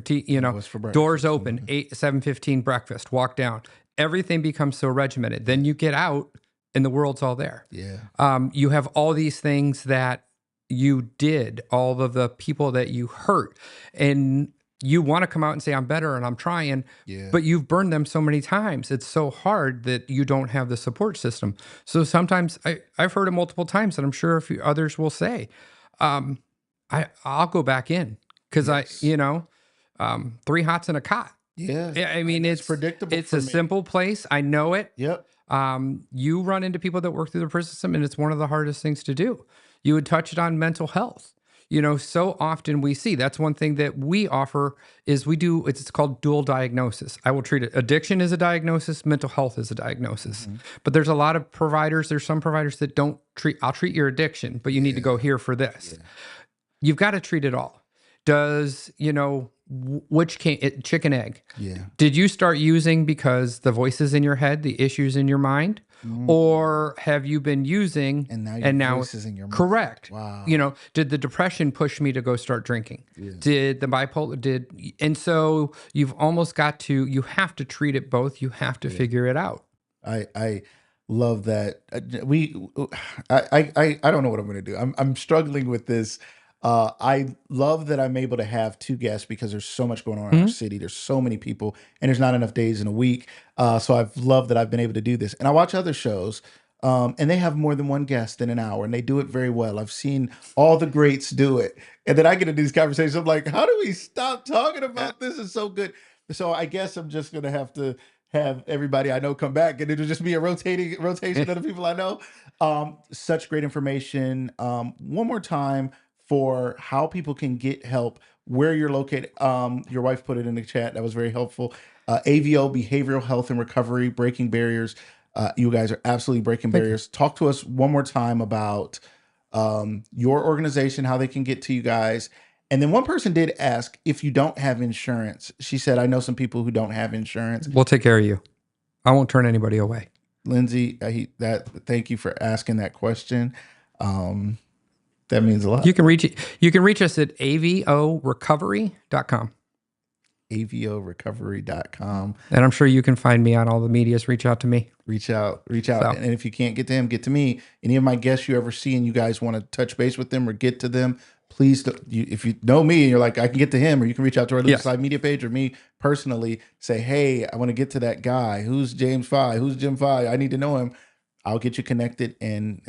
teeth, What's for breakfast? doors open, 7:15 breakfast, walk down. Everything becomes so regimented. Then you get out and the world's all there. Yeah. You have all these things that you did, all of the people that you hurt, and you want to come out and say, I'm better and I'm trying, Yeah. but you've burned them so many times. It's so hard that you don't have the support system. So sometimes I've heard it multiple times, and I'm sure a few others will say, um, I'll go back in because Yes. three hots and a cot. Yeah. Yeah, I mean, It's it's predictable it's for a me. simple place. I know it. Yep. You run into people that work through the prison system, and it's one of the hardest things to do. You would touch it on mental health. So often we see that's one thing that we offer is it's called dual diagnosis. I will treat it. Addiction is a diagnosis, mental health is a diagnosis. Mm-hmm. But there's a lot of providers, there's some providers that don't treat, I'll treat your addiction, but you need to go here for this. Yeah. You've got to treat it all. Does, which came, chicken egg? Yeah. Did you start using because the voices in your head, the issues in your mind, or have you been using And now your voices in your mind. correct? Wow. Did the depression push me to go start drinking? Did the bipolar and so you have to treat it both. You have to figure it out. I love that. I don't know what I'm going to do. I'm struggling with this. I love that I'm able to have two guests because there's so much going on in our city. There's so many people, and there's not enough days in a week. So I've loved that I've been able to do this. And I watch other shows, and they have more than one guest in an hour, and they do it very well. I've seen all the greats do it, and then I get into these conversations. I'm like, how do we stop talking about this? Is so good. So I guess I'm just gonna have to have everybody I know come back, and it'll just be a rotation of the people I know. Such great information. One more time for how people can get help, where you're located. Your wife put it in the chat. That was very helpful. AVO, Behavioral Health and Recovery, Breaking Barriers. You guys are absolutely breaking Thank you. barriers. Talk to us one more time about your organization, how they can get to you guys. And then one person did ask if you don't have insurance. She said, I know some people who don't have insurance. We'll take care of you. I won't turn anybody away. Lindsay, thank you for asking that question. That means a lot. You can reach us at avorecovery.com. avorecovery.com. And I'm sure you can find me on all the medias. Reach out to me. Reach out. So- And if you can't get to him, get to me. Any of my guests you ever see and you guys want to touch base with them or get to them, please, if you know me and you're like, I can get to him, or you can reach out to our Yes. Live Media page or me personally, say, hey, I want to get to that guy. Who's James Fye? Who's Jim Fye? I need to know him. I'll get you connected, and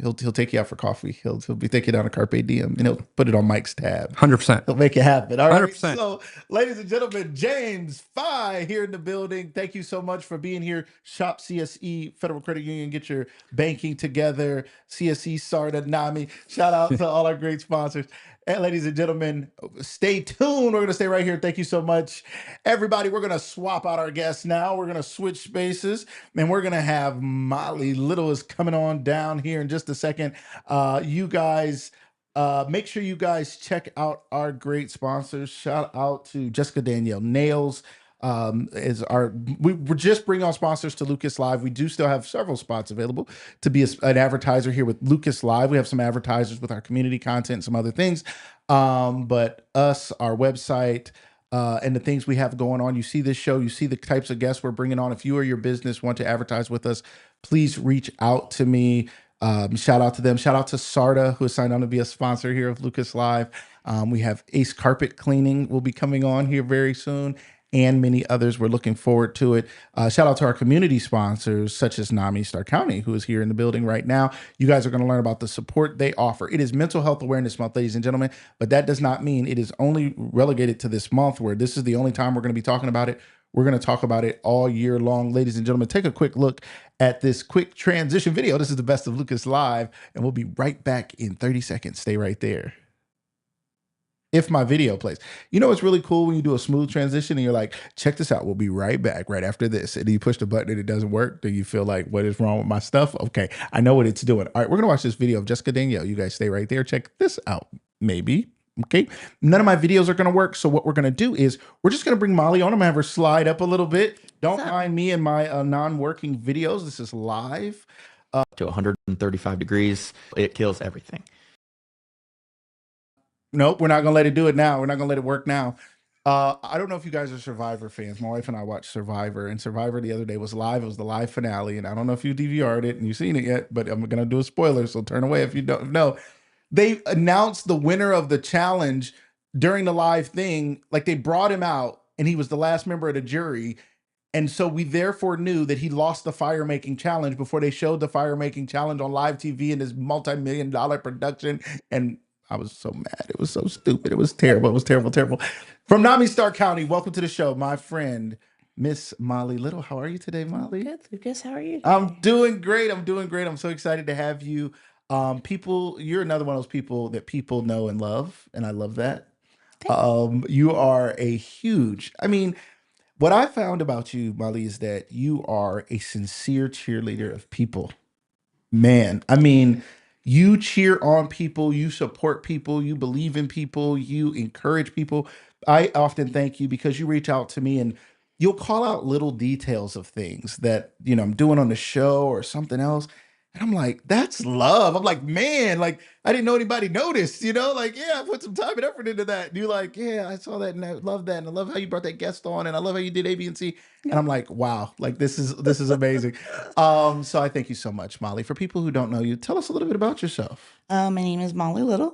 he'll take you out for coffee. He'll be taking down a carpe diem, and he'll put it on Mike's tab. 100%. He'll make it happen. All right. 100%. So, ladies and gentlemen, James Fi here in the building. Thank you so much for being here. Shop CSE Federal Credit Union. Get your banking together. CSE, SARTA, NAMI. Shout out to all our great sponsors. And ladies and gentlemen, stay tuned. We're going to stay right here. Thank you so much. Everybody, we're going to swap out our guests now. We're going to switch spaces, and we're going to have Molly Little is coming on down here in just a second. You guys, make sure you guys check out our great sponsors. Shout out to Jessica Danielle Nails. We're just bringing on sponsors to Lucas Live. We do still have several spots available to be an advertiser here with Lucas Live. We have some advertisers with our community content and some other things. But us, our website, and the things we have going on. You see this show, you see the types of guests we're bringing on. If you or your business want to advertise with us, please reach out to me. Shout out to them. Shout out to SARTA, who has signed on to be a sponsor here of Lucas Live. We have Ace Carpet Cleaning will be coming on here very soon, and many others. We're looking forward to it. Shout out to our community sponsors, such as NAMI Stark County, who is here in the building right now. You guys are going to learn about the support they offer. It is Mental Health Awareness Month, ladies and gentlemen, but that does not mean it is only relegated to this month, where this is the only time we're going to be talking about it. We're going to talk about it all year long. Ladies and gentlemen, take a quick look at this quick transition video. This is the best of Lucas Live, and we'll be right back in 30 seconds. Stay right there. If my video plays. You know, it's really cool when you do a smooth transition and you're like, check this out. We'll be right back right after this. And you push the button and it doesn't work. Do you feel like, what is wrong with my stuff? Okay, I know what it's doing. All right, we're going to watch this video of Jessica Danielle. You guys stay right there. Check this out. Maybe. Okay. None of my videos are going to work. So what we're going to do is we're just going to bring Molly on. I'm going to have her slide up a little bit. Don't mind me and my non-working videos. This is live. To 135 degrees. It kills everything. Nope, we're not gonna let it do it now. We're not gonna let it work now. I don't know if you guys are Survivor fans. My wife and I watched Survivor, and Survivor the other day was live. It was the live finale, and I don't know if you DVR'd it and you've seen it yet, but I'm gonna do a spoiler, so turn away if you don't know. They announced the winner of the challenge during the live thing. Like, they brought him out, and he was the last member of the jury. And so we therefore knew that he lost the fire making challenge before they showed the fire making challenge on live TV in this multi-million-dollar production. And I was so mad. It was so stupid. It was terrible. It was terrible, terrible. From NAMI Stark County, welcome to the show, my friend, Miss Molly Little. How are you today, Molly? Good, Lucas. How are you today? I'm doing great. I'm doing great. I'm so excited to have you. You're another one of those people that people know and love, and I love that. You are a huge, what I found about you, Molly, is that you are a sincere cheerleader of people. Man, you cheer on people, you support people, you believe in people, you encourage people. I often thank you because you reach out to me and you'll call out little details of things that, I'm doing on the show or something else. And I'm like, that's love. I'm like, man, like, I didn't know anybody noticed, like, yeah, I put some time and effort into that. And you're like, yeah, I saw that and I love that. And I love how you brought that guest on and I love how you did A, B, and C. And I'm like, wow, like this is amazing. So I thank you so much, Molly. For people who don't know you, tell us a little bit about yourself. My name is Molly Little.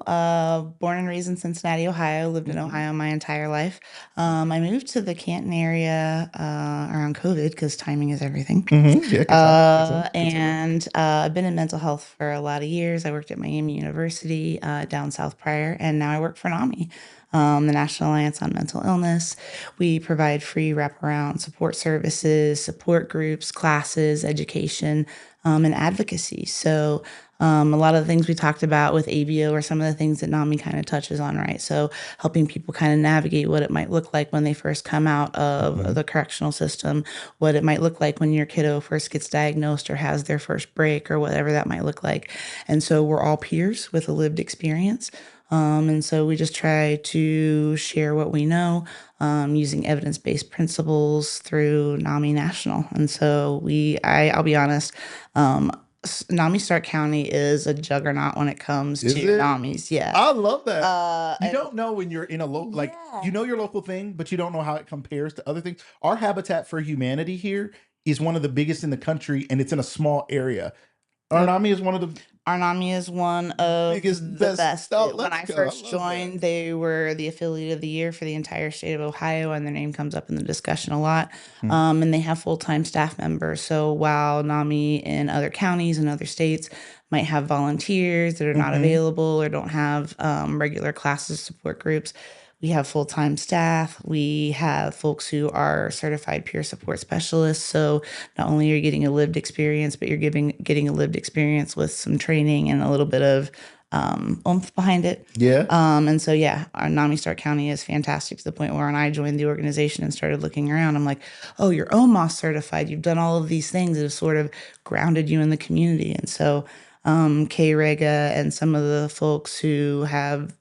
Born and raised in Cincinnati, Ohio. Lived in Ohio my entire life. I moved to the Canton area around COVID because timing is everything. Yeah, good time. And I've been in mental health for a lot of years. I worked at Miami University down south prior, and now I work for NAMI, the National Alliance on Mental Illness. We provide free wraparound support services, support groups, classes, education, and advocacy. So a lot of the things we talked about with ABO are some of the things that NAMI kind of touches on, right? So helping people kind of navigate what it might look like when they first come out of the correctional system, what it might look like when your kiddo first gets diagnosed or has their first break or whatever that might look like. And so we're all peers with a lived experience. And so we just try to share what we know using evidence-based principles through NAMI National. And so I'll be honest, NAMI Stark County is a juggernaut when it comes to NAMIs. Yeah. I love that. You don't know when you're in a local, you know your local thing, but you don't know how it compares to other things. Our Habitat for Humanity here is one of the biggest in the country, and it's in a small area. NAMI is one of the Our NAMI is one of biggest, the best. Oh, When let's I go. first I love that. joined, they were the affiliate of the year for the entire state of Ohio, and their name comes up in the discussion a lot. And they have full-time staff members. So while NAMI in other counties and other states might have volunteers that are not available or don't have regular classes, support groups, we have full-time staff. We have folks who are certified peer support specialists. So not only are you getting a lived experience, but you're getting a lived experience with some training and a little bit of oomph behind it. Yeah. And so, yeah, our NAMI Stark County is fantastic to the point where when I joined the organization and started looking around, I'm like, oh, you're OMOS certified. You've done all of these things that have sort of grounded you in the community. And so, Kay Rega and some of the folks who have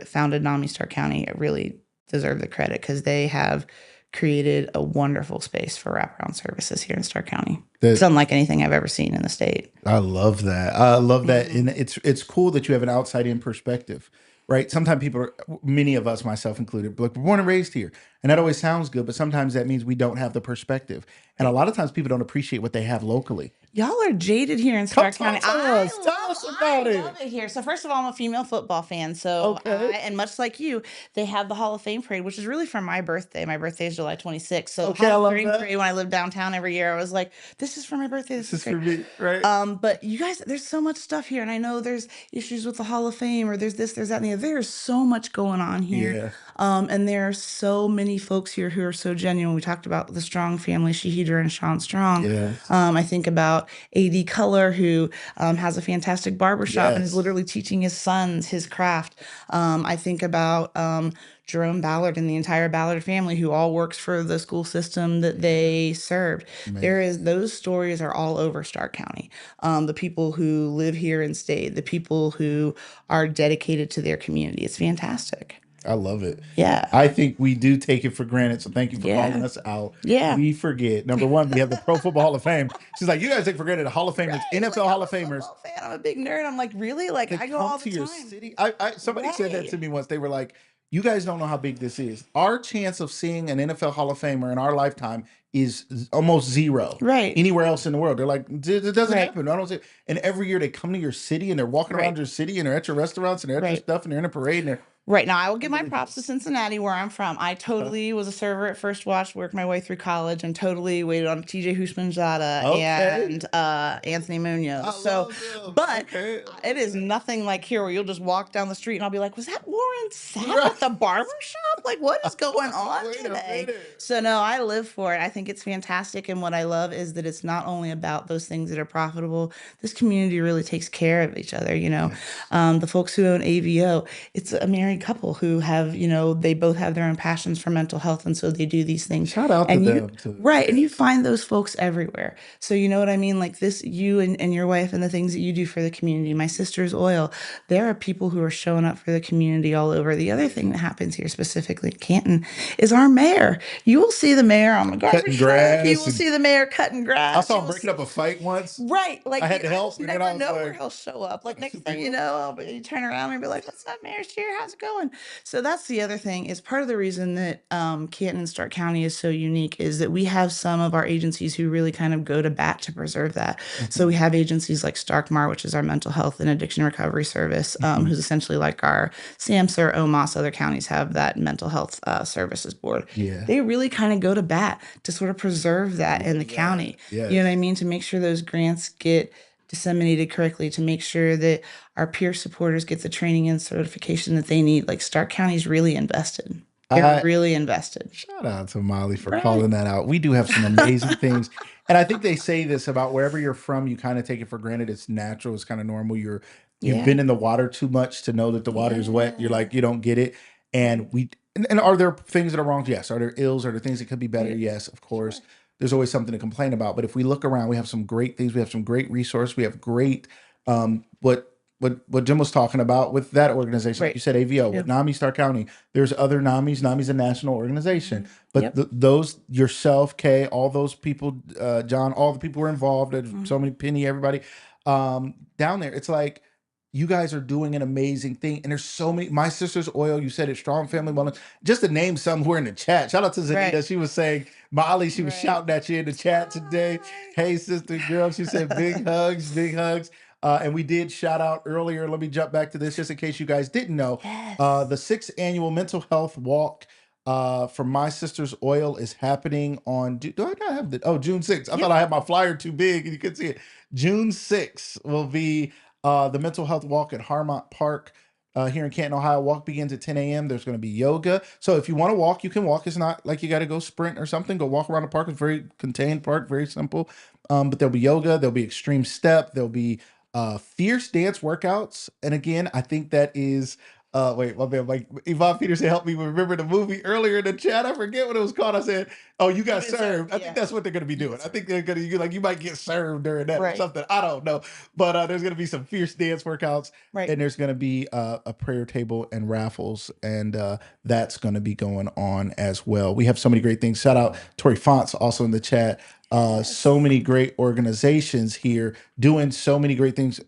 founded NAMI Stark County really deserve the credit because they have created a wonderful space for wraparound services here in Stark County. It's unlike anything I've ever seen in the state. I love that. I love that. And it's cool that you have an outside in perspective, right? Sometimes people are, many of us, myself included, like we're born and raised here. And that always sounds good, but sometimes that means we don't have the perspective. And a lot of times people don't appreciate what they have locally. Y'all are jaded here in Stark County. Tell us about it. I love it here. So first of all, I'm a female football fan. So and much like you, they have the Hall of Fame parade, which is really for my birthday. My birthday is July 26th. So Okay, I Hall of love Fame that. parade when I lived downtown every year, I was like, this is for my birthday. This is For great. me, right? But you guys, there's so much stuff here, and I know there's issues with the Hall of Fame, or there's this, there's that, and the other. There's so much going on here. Yeah. And there are so many folks here who are so genuine. We talked about the Strong family, Shahidra and Sean Strong. Yes. I think about AD Color, who has a fantastic barbershop and is Yes. literally teaching his sons his craft. I think about Jerome Ballard and the entire Ballard family, who all works for the school system that they served. Those stories are all over Stark County. The people who live here and stay, the people who are dedicated to their community. It's fantastic. I love it. Yeah. I think we do take it for granted. So thank you for Yeah. calling us out. Yeah. We forget. Number one, we have the Pro Football Hall of Fame. She's like, you guys take for granted the Hall of Famers, Right, NFL like, Hall I'm of a Famers. football fan. I'm a big nerd. I'm like, really? Like, They I go come all to the your time. city. Somebody said that Right. to me once. They were like, you guys don't know how big this is. Our chance of seeing an NFL Hall of Famer in our lifetime is almost zero. Right. Anywhere else in the world. They're like, it doesn't Right. happen. I don't see it. And every year they come to your city and they're walking around Right. your city and they're at your restaurants and they're at your Right. stuff and they're in a parade and they're Right. Now, I will give my props to Cincinnati, where I'm from. I totally was a server at First Watch, worked my way through college, and totally waited on TJ Houshmandzadeh and Anthony Munoz. But it is nothing like here where you'll just walk down the street and I'll be like, was that Warren Sapp at the barber shop? Like, what is going on today? So, no, I live for it. I think it's fantastic. And what I love is that it's not only about those things that are profitable. This community really takes care of each other. You know, the folks who own AVO, it's a married couple who have, they both have their own passions for mental health. And so they do these things. Shout out to them too. Right. And you find those folks everywhere. So you know what I mean? Like this, you and your wife and the things that you do for the community. My sister's oil. There are people who are showing up for the community all over. The other thing that happens here, specifically in Canton, is our mayor. You will see the mayor on the garbage truck. You will see the mayor cutting grass. I saw him breaking up a fight once. Right. Like I had to help. You never know where he'll show up. Like next thing you know, you turn around and be like, what's up, Mayor Shear? How's it going? So that's the other thing is part of the reason that Canton and Stark County is so unique is that we have some of our agencies who really kind of go to bat to preserve that. So we have agencies like StarkMAR, which is our mental health and addiction recovery service, who's essentially like our SAMHSA or OMOS. Other counties have that mental health services board. Yeah. They really kind of go to bat to sort of preserve that in the county. Yes. You know what I mean? To make sure those grants get disseminated correctly, to make sure that our peer supporters get the training and certification that they need. Like Stark County's really invested. They're really invested. Shout out to Molly for calling that out. We do have some amazing things. And I think they say this about wherever you're from, you kind of take it for granted. It's natural. It's kind of normal. You've been in the water too much to know that the water is wet. You're like, you don't get it. And and are there things that are wrong? Yes. Are there ills? Are there things that could be better? Yes, of course. Sure. There's always something to complain about. But if we look around, we have some great things. We have some great resources. We have great, what Jim was talking about with that organization. Like you said, AVO, with NAMI Stark County. There's other NAMIs. NAMI's a national organization. But those, yourself, Kay, all those people, John, all the people who are involved, so many, Penny, everybody, down there, it's like, You guys are doing an amazing thing. And there's so many. My Sister's Oil, you said it, Strong Family Wellness. Just to name some who are in the chat. Shout out to Zanita. Right. She was saying, Molly, she was Right. shouting at you in the chat today. Hey, sister girl. She said, big hugs, big hugs. And we did shout out earlier. Let me jump back to this just in case you guys didn't know. Yes. The 6th annual mental health walk for My Sister's Oil is happening on, do I not have the, June 6th. I thought I had my flyer too big and you couldn't see it. June 6th will be the mental health walk at Harmont Park here in Canton, Ohio. Walk begins at 10 a.m. There's going to be yoga. So if you want to walk, you can walk. It's not like you got to go sprint or something. Go walk around the park. It's a very contained park, very simple. But there'll be yoga. There'll be extreme step. There'll be fierce dance workouts. And again, I think that is wait, my man, like Yvonne Peterson helped me remember the movie earlier in the chat. I forget what it was called. I said, "Oh, you got served." I think that's what they're going to be doing. I think they're going to you might get served during that or something. I don't know, but there's going to be some fierce dance workouts, and there's going to be a prayer table and raffles, and that's going to be going on as well. We have so many great things. Shout out Tori Fonts also in the chat. So many great organizations here doing so many great things.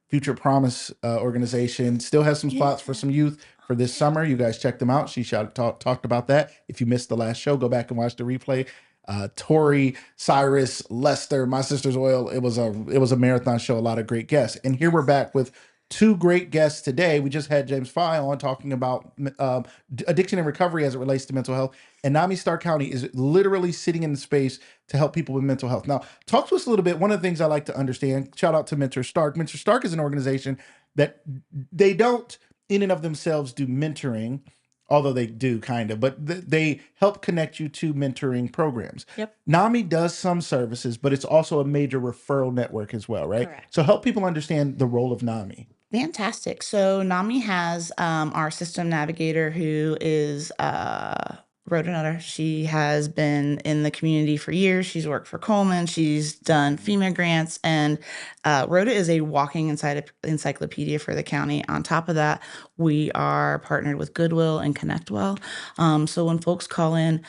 Future Promise organization still has some spots for some youth for this summer. You guys check them out. She talked about that. If you missed the last show, go back and watch the replay. Tori, Cyrus, Lester, My Sister's Oil. It was a marathon show. A lot of great guests. And here we're back with 2 great guests today. We just had James Fye on talking about addiction and recovery as it relates to mental health. And NAMI Stark County is literally sitting in the space to help people with mental health. Now, talk to us a little bit. One of the things I like to understand, shout out to Mentor Stark. Mentor Stark is an organization that they don't in and of themselves do mentoring, although they do kind of, but they help connect you to mentoring programs. Yep. NAMI does some services, but it's also a major referral network as well, right? Correct. So help people understand the role of NAMI. Fantastic. So NAMI has our system navigator who is Rhoda Nutter. She has been in the community for years. She's worked for Coleman. She's done FEMA grants, and Rhoda is a walking encyclopedia for the county. On top of that, we are partnered with Goodwill and ConnectWell. So when folks call in,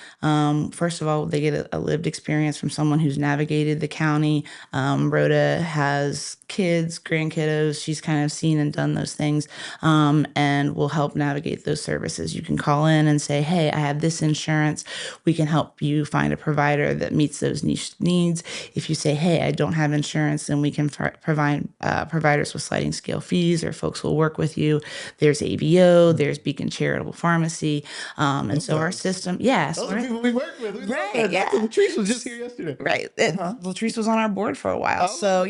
first of all, they get a lived experience from someone who's navigated the county. Rhoda has kids, grandkiddos. She's kind of seen and done those things, and will help navigate those services. You can call in and say, hey, I have this insurance. We can help you find a provider that meets those niche needs. If you say, hey, I don't have insurance, then we can provide providers with sliding scale fees, or folks will work with you. There's ABO, there's Beacon Charitable Pharmacy. And so our system, Those are people we work with. Latrice was just here yesterday. Right. Latrice was on our board for a while. So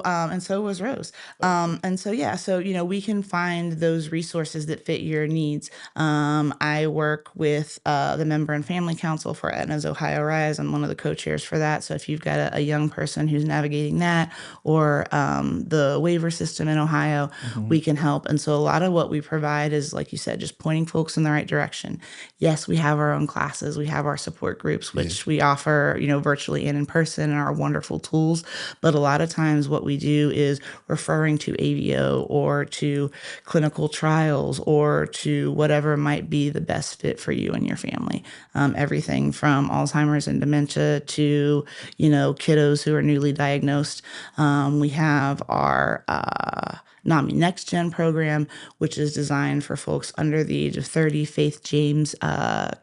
and so was Rose. So we can find those resources that fit your needs. I work with the Member and Family Council for Aetna's Ohio Rise. I'm one of the co-chairs for that. So if you've got a young person who's navigating that, or the waiver system in Ohio, we can help. And so a lot of what we provide is, like you said, just pointing folks in the right direction. Yes, we have our own classes. We have our support groups, which we offer, virtually and in person, and our wonderful tools. But a lot of times what we do is referring to AVO or to clinical trials or to whatever might be the best fit for you and your family. Everything from Alzheimer's and dementia to, kiddos who are newly diagnosed. We have our NAMI Next Gen program, which is designed for folks under the age of 30. Faith James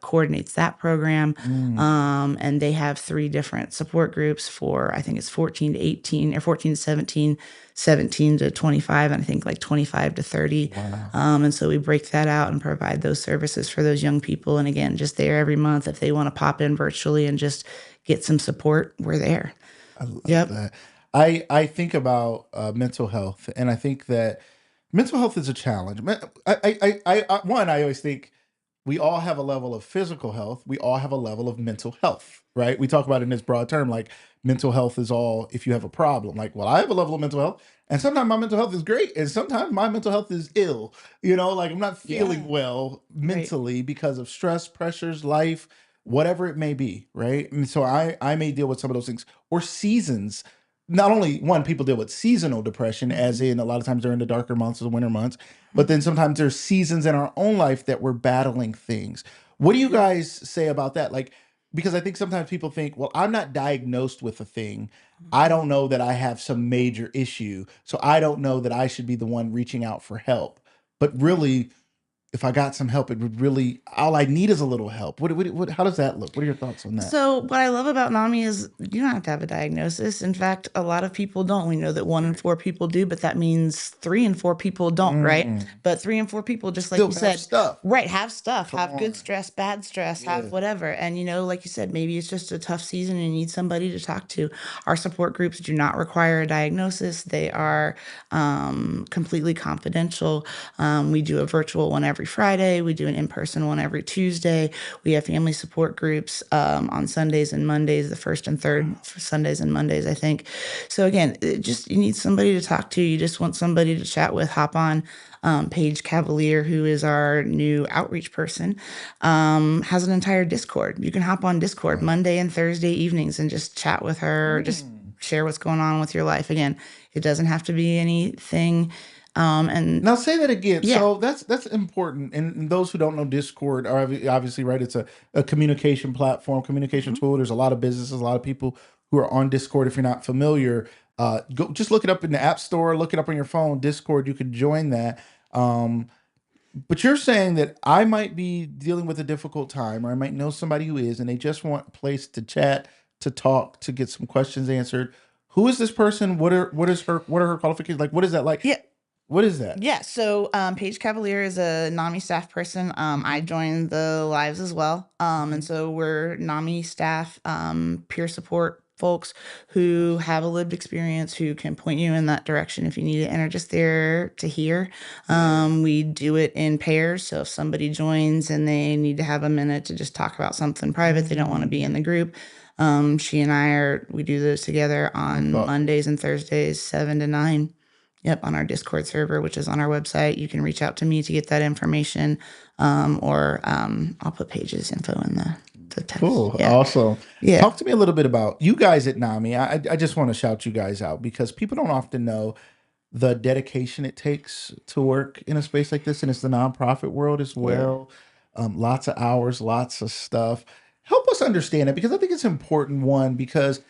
coordinates that program. And they have 3 different support groups for, I think it's 14 to 18 or 14 to 17, 17 to 25, and I think like 25 to 30. Wow. And so we break that out and provide those services for those young people. And again, just there every month. If they want to pop in virtually and just get some support, we're there. I love that. I think about mental health, and I think that mental health is a challenge. I always think we all have a level of physical health. We all have a level of mental health, right? We talk about it in this broad term, like mental health is all if you have a problem. Like, well, I have a level of mental health, and sometimes my mental health is great, and sometimes my mental health is ill. Like I'm not feeling well mentally because of stress, pressures, life, whatever it may be, right? And so I may deal with some of those things, or seasons. Not only people deal with seasonal depression, as in a lot of times during the darker months or the winter months, but then sometimes there's seasons in our own life that we're battling things. What do you guys say about that? Like, because I think sometimes people think, well, I'm not diagnosed with a thing. I don't know that I have some major issue. So I don't know that I should be the one reaching out for help. But really, if I got some help, it would really, all I need is a little help. How does that look? What are your thoughts on that? So what I love about NAMI is you don't have to have a diagnosis. In fact, a lot of people don't. We know that 1 in 4 people do, but that means 3 in 4 people don't, right? Mm. But 3 in 4 people, just like Still you have said, stuff. right, have stuff, Come have good on. stress, bad stress, Yeah. have whatever. And like you said, maybe it's just a tough season and you need somebody to talk to. Our support groups do not require a diagnosis. They are completely confidential. We do a virtual one every Friday. We do an in-person one every Tuesday. We have family support groups on Sundays and Mondays, the first and third Sundays and Mondays, I think. So again, you need somebody to talk to. You just want somebody to chat with. Hop on. Paige Cavalier, who is our new outreach person, has an entire Discord. You can hop on Discord Monday and Thursday evenings and just chat with her, just share what's going on with your life. Again, it doesn't have to be anything. And Now say that again. Yeah. So that's important. And those who don't know, Discord are obviously right. It's a communication platform, communication tool. There's a lot of businesses, a lot of people who are on Discord. If you're not familiar, go just look it up in the App Store, look it up on your phone. Discord, you can join that. But you're saying that I might be dealing with a difficult time, or I might know somebody who is, and they just want a place to chat, to talk, to get some questions answered. Who is this person? What are her qualifications? Like, what is that like? Yeah. What is that? Yeah, so Paige Cavalier is a NAMI staff person. I joined the lives as well. And so we're NAMI staff, peer support folks who have a lived experience, who can point you in that direction if you need it and are just there to hear. We do it in pairs. So if somebody joins and they need to have a minute to just talk about something private, they don't want to be in the group. She and we do those together on Mondays and Thursdays, 7 to 9. Yep, on our Discord server, which is on our website. You can reach out to me to get that information, or I'll put Paige's info in the text. Cool. Yeah. Awesome. Yeah. Talk to me a little bit about you guys at NAMI. I just want to shout you guys out because people don't often know the dedication it takes to work in a space like this. And it's the nonprofit world as well. Lots of hours, lots of stuff. Help us understand it because I think it's important, one, because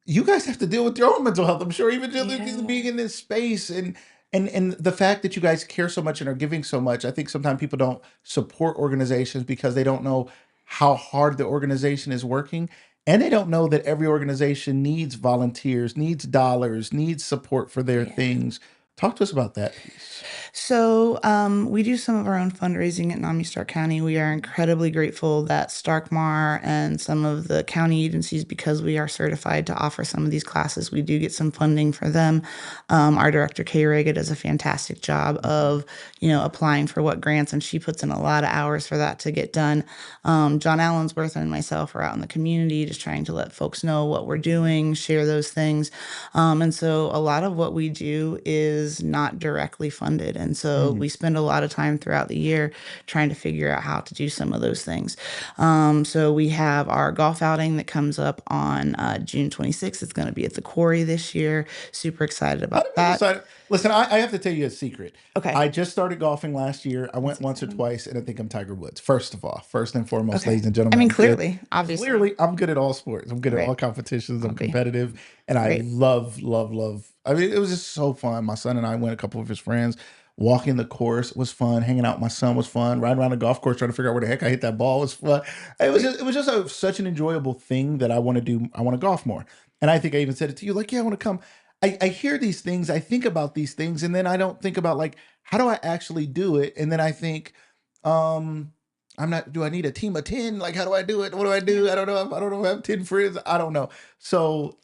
you guys have to deal with your own mental health. I'm sure even just being in this space and the fact that you guys care so much and are giving so much. I think sometimes people don't support organizations because they don't know how hard the organization is working. And they don't know that every organization needs volunteers, needs dollars, needs support for their things. Talk to us about that piece. So we do some of our own fundraising at NAMI Stark County. We are incredibly grateful that Starkmar and some of the county agencies, because we are certified to offer some of these classes, we do get some funding for them. Our director, Kay Rega, does a fantastic job of, applying for what grants, and she puts in a lot of hours for that to get done. John Allensworth and myself are out in the community just trying to let folks know what we're doing, share those things. And so a lot of what we do is not directly funded. And so we spend a lot of time throughout the year trying to figure out how to do some of those things. So we have our golf outing that comes up on June 26th. It's going to be at the Quarry this year. Super excited about that. Listen, I have to tell you a secret. Okay. I just started golfing last year. I went once or twice, and I think I'm Tiger Woods. First and foremost, ladies and gentlemen. I mean, clearly, obviously. Clearly, I'm good at all sports. I'm good at all competitions. I'm competitive, and I love. I mean, it was just so fun. My son and I went. A couple of his friends. Walking the course was fun. Hanging out with my son was fun. Riding around the golf course trying to figure out where the heck I hit that ball was fun. It was just such an enjoyable thing that I want to do. I want to golf more, and I think I even said it to you. Like, yeah, I want to come. I hear these things, I think about these things, and then I don't think about like, how do I actually do it? And then I think, do I need a team of 10? Like, how do I do it? What do I do? I don't know. I don't know if I have 10 friends. I don't know. So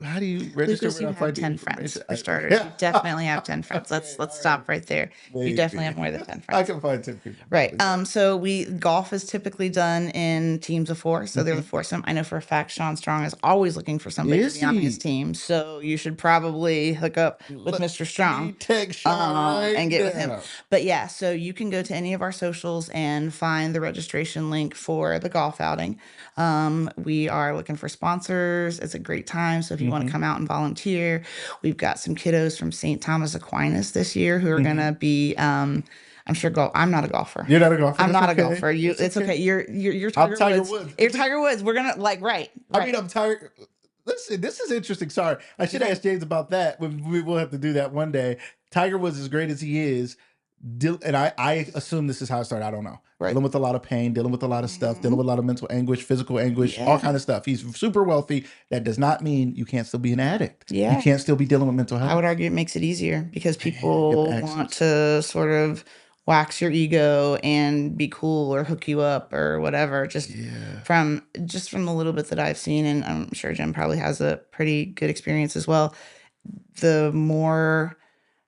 how do you register? Lucas, you have 10 friends for starters. You definitely have 10 friends. Let's stop right there. You definitely have more than 10 friends. I can find 10 people. Right. So golf is typically done in teams of 4. So they're the foursome. I know for a fact Sean Strong is always looking for somebody to be on his team. So you should probably hook up with Mr. Strong and get with him. But yeah, so you can go to any of our socials and find the registration link for the golf outing. We are looking for sponsors. It's a great time. So if you want to come out and volunteer? We've got some kiddos from St. Thomas Aquinas this year who are going to be, I'm sure I'm not a golfer. You're not a golfer. I'm That's not okay. a golfer. It's okay. You're Tiger, Tiger Woods. Woods. You're Tiger Woods. We're gonna right. I mean, I'm tired. Listen, this is interesting. Sorry, I should ask James about that. We'll have to do that one day. Tiger Woods, as great as he is, and I assume this is how it started. I don't know. Right. Dealing with a lot of pain, dealing with a lot of stuff, dealing with a lot of mental anguish, physical anguish, all kind of stuff. He's super wealthy. That does not mean you can't still be an addict. Yeah. You can't still be dealing with mental health. I would argue it makes it easier because people want to sort of wax your ego and be cool or hook you up or whatever. From the little bit that I've seen, and I'm sure Jim probably has a pretty good experience as well. The more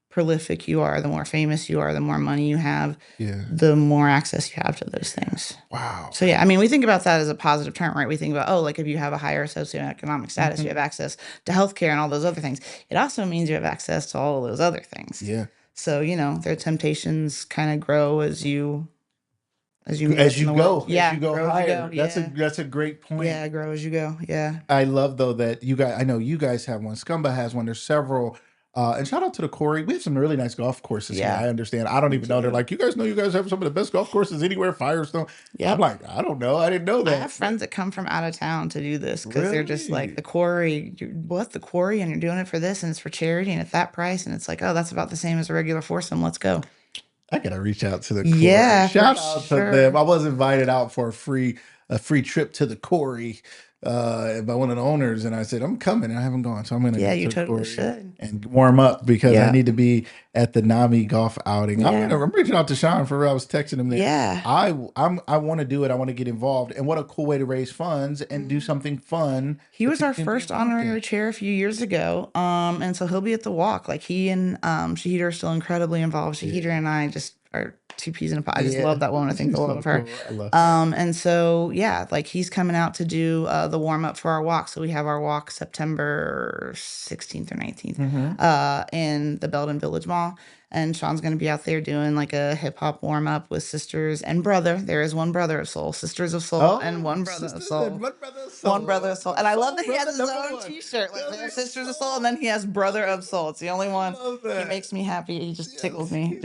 prolific you are, the more famous you are, the more money you have, the more access you have to those things. Wow. So yeah, I mean, we think about that as a positive term, right? We think about, like if you have a higher socioeconomic status, you have access to healthcare and all those other things. It also means you have access to all of those other things. Yeah. So, their temptations kind of grow as you go. As you go higher. Yeah. That's a great point. Yeah, grow as you go. Yeah. I love though that I know you guys have one. Scumba has one. There's several. And shout out to the Corey. We have some really nice golf courses here. I understand. I don't even know. They're like, you guys have some of the best golf courses anywhere, Firestone. Yeah. I'm like, I don't know. I didn't know that. I have friends that come from out of town to do this because they're just like, the Quarry, what, the Quarry? And you're doing it for this and it's for charity and at that price. And it's like, oh, that's about the same as a regular foursome. Let's go. I gotta reach out to the Corey. Yeah. Shout out to them. I was invited out for a free trip to the Corey by one of the owners, and I said I'm coming, and I haven't gone, so I'm gonna. Yeah, go you to totally Corey should. and warm up because I need to be at the NAMI golf outing. I'm reaching out to Sean for real. I was texting him there. Yeah. I want to do it. I want to get involved, and what a cool way to raise funds and do something fun. He was our first honorary chair a few years ago, and so he'll be at the walk. Like he and Shahida are still incredibly involved. Shahida and I just are two peas in a pod. I just love that woman. I think a lot of her. Cool. I love her. And so like he's coming out to do the warm up for our walk. So we have our walk September 16th or 19th in the Belden Village Mall. And Sean's going to be out there doing like a hip hop warm up with sisters and brother. There is one brother of soul, sisters of soul, and one brother of soul. One brother of soul. And I love that he has his own t-shirt. Like there's sisters of soul, and then he has brother of soul. It's the only one. He makes me happy. He just tickles me.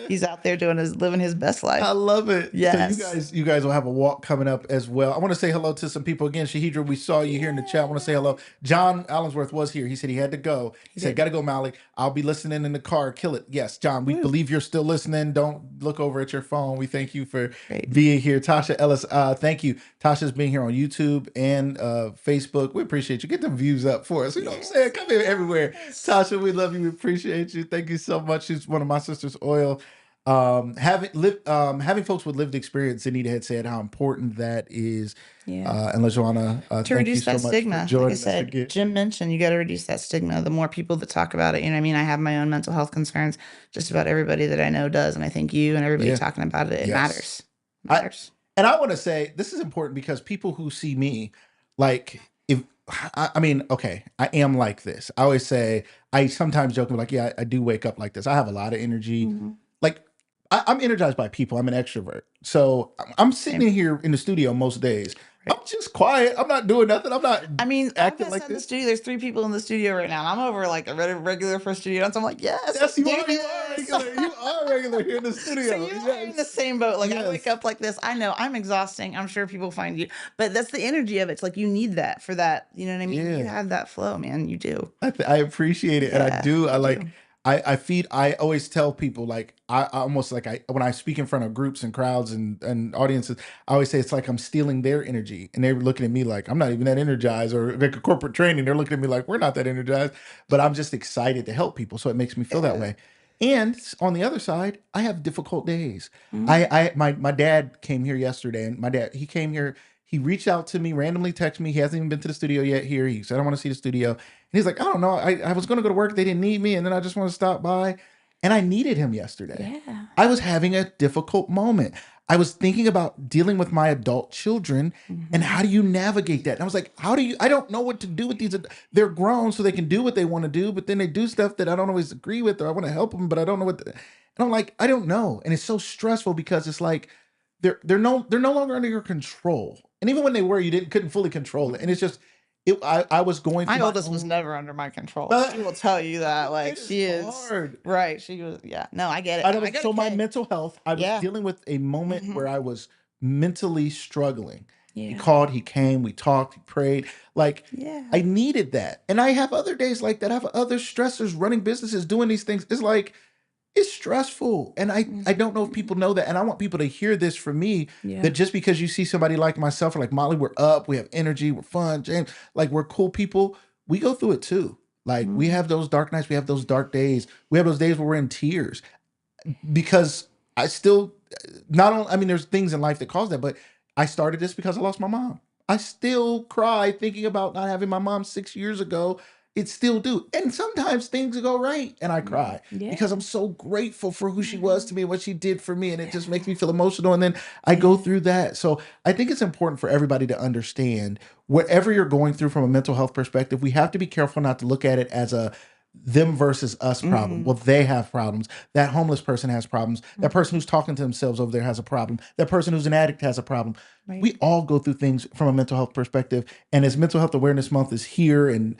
He's out there living his best life. I love it. Yes. So you guys will have a walk coming up as well. I want to say hello to some people again. Shahidra, we saw you here in the chat. I want to say hello. John Allensworth was here. He said he had to go. He said, "Gotta go, Malik. I'll be listening in the car. Kill it." Yes, John. We believe you're still listening. Don't look over at your phone. We thank you for being here. Tasha Ellis, thank you. Tasha's being here on YouTube and Facebook. We appreciate you. Get them views up for us. You know what I'm saying? Come here everywhere. Tasha, we love you. We appreciate you. Thank you so much. She's one of my sisters, Oil. Having folks with lived experience, Anita had said how important that is. And LaJoanna, to reduce that stigma. Like I said, Jim mentioned you got to reduce that stigma. The more people that talk about it, you know what I mean? I have my own mental health concerns. Just about everybody that I know does. And I think you and everybody talking about it, it matters. It matters. And I want to say this is important because people who see me, like, I mean, okay, I am like this. I always say, I sometimes joke, like, yeah, I do wake up like this. I have a lot of energy. Like, I'm energized by people. I'm an extrovert. So I'm sitting in here in the studio most days. I'm just quiet. I'm not doing nothing. I'm not. I mean, acting like this. The studio. There's 3 people in the studio right now. And I'm over like a regular for studio. So I'm like, yes, yes, you are regular. You are regular here in the studio. So you're in the same boat. Like I wake up like this. I know I'm exhausting. I'm sure people find you, but that's the energy of it. It's like you need that for that. You know what I mean? You have that flow, man. You do. I appreciate it, and I do. I always tell people, like, I almost like when I speak in front of groups and crowds and audiences, I always say it's like I'm stealing their energy, and they're looking at me like I'm not even that energized, or like a corporate training, they're looking at me like we're not that energized, but I'm just excited to help people, so it makes me feel that way. And on the other side, I have difficult days. My dad came here yesterday, and he came here. He reached out to me, randomly texted me. He hasn't even been to the studio yet here. He said, I want to see the studio. And he's like, I don't know. I was going to go to work. They didn't need me. And then I just want to stop by. And I needed him yesterday. Yeah. I was having a difficult moment. I was thinking about dealing with my adult children and how do you navigate that? And I was like, I don't know what to do with these. They're grown so they can do what they want to do, but then they do stuff that I don't always agree with, or I want to help them, but I don't know and I'm like, I don't know. And it's so stressful because it's like, they're no longer under your control. And even when they were, you couldn't fully control it. And it's just, I was going through My my oldest was own. never under my control. But She will tell you that. Like, it is she is hard. right. She was, yeah. No, I get it. I know. I got a So my kid. mental health, I was Yeah. dealing with a moment Hmm. where I was mentally struggling. He Yeah. called, he came, we talked, he prayed. Like Yeah. I needed that. And I have other days like that. I have other stressors, running businesses, doing these things. It's like it's stressful. And I don't know if Mhm. people know that. And I want people to hear this from me, Yeah. that just because you see somebody like myself or like Molly, we're up, we have energy, we're fun, James, like we're cool people, we go through it too. Like we Mhm. have those dark nights, we have those dark days, we have those days where we're in tears because I still not only, I mean, there's things in life that cause that, but I started this because I lost my mom. I still cry thinking about not having my mom 6 years ago. It still do. And sometimes things go right and I cry Yeah. because I'm so grateful for who she was Mhm. to me and what she did for me. And it just makes me Yeah. feel emotional. And then I go Yeah. through that. So I think it's important for everybody to understand whatever you're going through from a mental health perspective, we have to be careful not to look at it as a them versus us problem. Mhm. Well, they have problems. That homeless person has problems. That person Mhm. who's talking to themselves over there has a problem. That person who's an addict has a problem. Right. We all go through things from a mental health perspective. And as Mental Health Awareness Month is here, and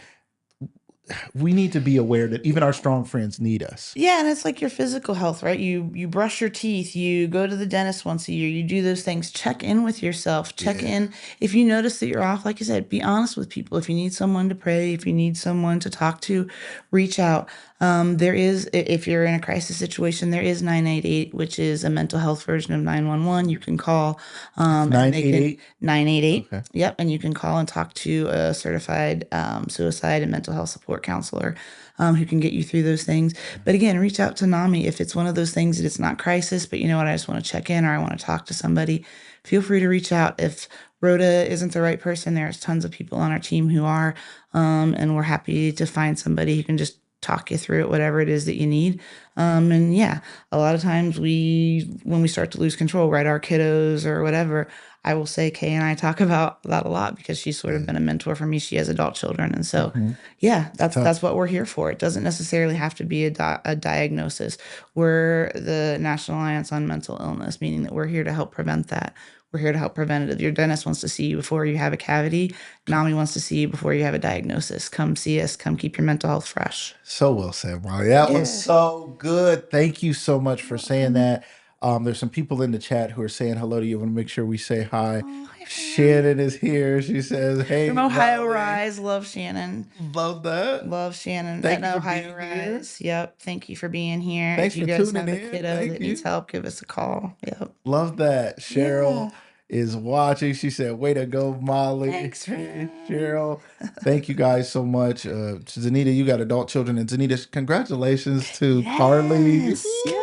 we need to be aware that even our Yeah. strong friends need us. Yeah, and it's like your physical health, right? You brush your teeth, you go to the dentist once a year, you do those things. Check in with yourself. Check Yeah. in. If you notice that you're off, like you said, be honest with people. If you need someone to pray, if you need someone to talk to, reach out. There is, if you're in a crisis situation, there is 988, which is a mental health version of 911. You can call, It's and they can 988. 988. Okay. Yep, and you can call and talk to a certified suicide and mental health support counselor, who can get you through those things. But again, reach out to NAMI if it's one of those things that it's not crisis, but you know what, I just want to check in or I want to talk to somebody. Feel free to reach out. If Rhoda isn't the right person, there's tons of people on our team who are, and we're happy to find somebody who can just talk you through it, whatever it is that you need. And yeah, a lot of times when we start to lose control, right, our kiddos or whatever, I will say Kay and I talk about that a lot because she's sort of Yeah. been a mentor for me. She has adult children, and so Mhm. yeah, that's Tough. what we're here for. It doesn't necessarily have to be a diagnosis. We're the National Alliance on Mental Illness, meaning that we're here to help prevent that. We're here to help prevent it. If your dentist wants to see you before you have a cavity, NAMI wants to see you before you have a diagnosis. Come see us. Come keep your mental health fresh. So well said, Molly. That was Yeah. so good. Thank you so much You're for saying welcome. that. There's some people in the chat who are saying hello to you. I want to make sure we say hi. Oh, hi, fam. Shannon is here. She says, From "Hey, Ohio Molly." Rise. Love Shannon. Love that. Love Shannon Thank at you for Ohio being here. Rise. Yep. Thank you for being here. Thanks If you for guys tuning have a in. kiddo Thank that needs you. help, give us a call. Yep. Love that. Yeah. Cheryl is watching. She said, "Way to go, Molly." Thanks, friend. Cheryl. Thank you guys so much. Zanita, you got adult children. And Zanita, congratulations to Carly. Yes. Woo! Yay.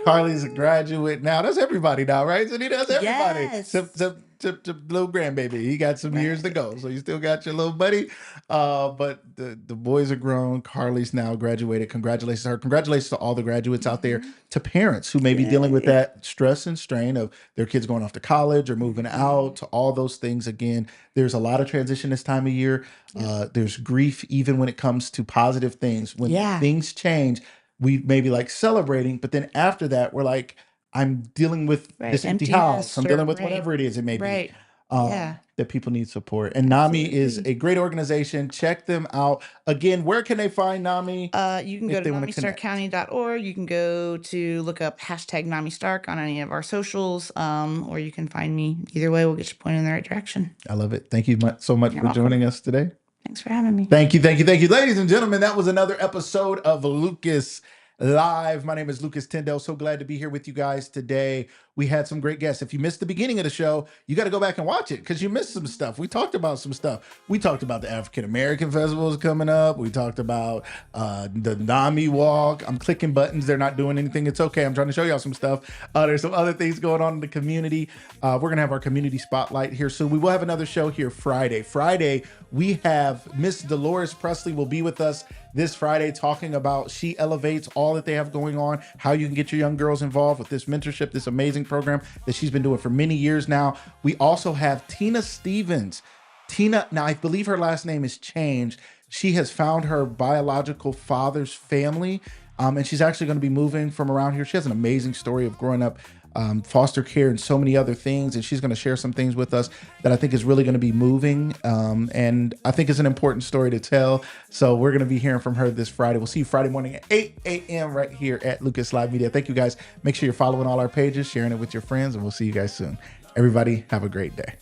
Carly's a Woo. graduate now. That's everybody now, right? Zanita, that's everybody. Except, Yes. except, little grandbaby. He got some years to Right. go. So you still got your little buddy. But the boys are grown. Carly's now graduated. Congratulations to her. Congratulations to all the graduates out there, Mhm. to parents who may be dealing with Yay. that stress and strain of their kids going off to college or moving out, to all those things. Again, there's a lot of transition this time of year. Yep. There's grief even when it comes to positive things. When Yeah. things change, we may be like celebrating, but then after that, we're like, I'm dealing with Right. this empty house. Emptiness I'm or dealing with right. whatever it is it may be. Right. Yeah. That people need support. And NAMI is Absolutely. a great organization. Check them out. Again, where can they find NAMI You can go if to they want to connect? NAMIStarkCounty.org. You can go to look up hashtag NAMI Stark on any of our socials, or you can find me. Either way, we'll get you pointed in the right direction. I love it. Thank you so much You're for welcome. joining us today. Thanks for having me. Thank you, thank you, thank you. Ladies and gentlemen, that was another episode of Lucas Live. My name is Lucas Tyndale. So glad to be here with you guys today. We had some great guests. If you missed the beginning of the show, you got to go back and watch it because you missed some stuff. We talked about some stuff. We talked about the African American festivals coming up. We talked about the NAMI walk. I'm clicking buttons. They're not doing anything. It's okay. I'm trying to show y'all some stuff. There's some other things going on in the community. We're going to have our community spotlight here soon. We will have another show here Friday. Friday, we have Miss Dolores Presley will be with us this Friday talking about She Elevates, all that they have going on, how you can get your young girls involved with this mentorship, this amazing program that she's been doing for many years now. We also have Tina Stevens. Tina, now I believe her last name is changed. She has found her biological father's family And she's actually going to be moving from around here. She has an amazing story of growing up, foster care and so many other things. And she's going to share some things with us that I think is really going to be moving. And I think it's an important story to tell. So we're going to be hearing from her this Friday. We'll see you Friday morning at 8 a.m. right here at Lucas Live Media. Thank you guys. Make sure you're following all our pages, sharing it with your friends, and we'll see you guys soon. Everybody have a great day.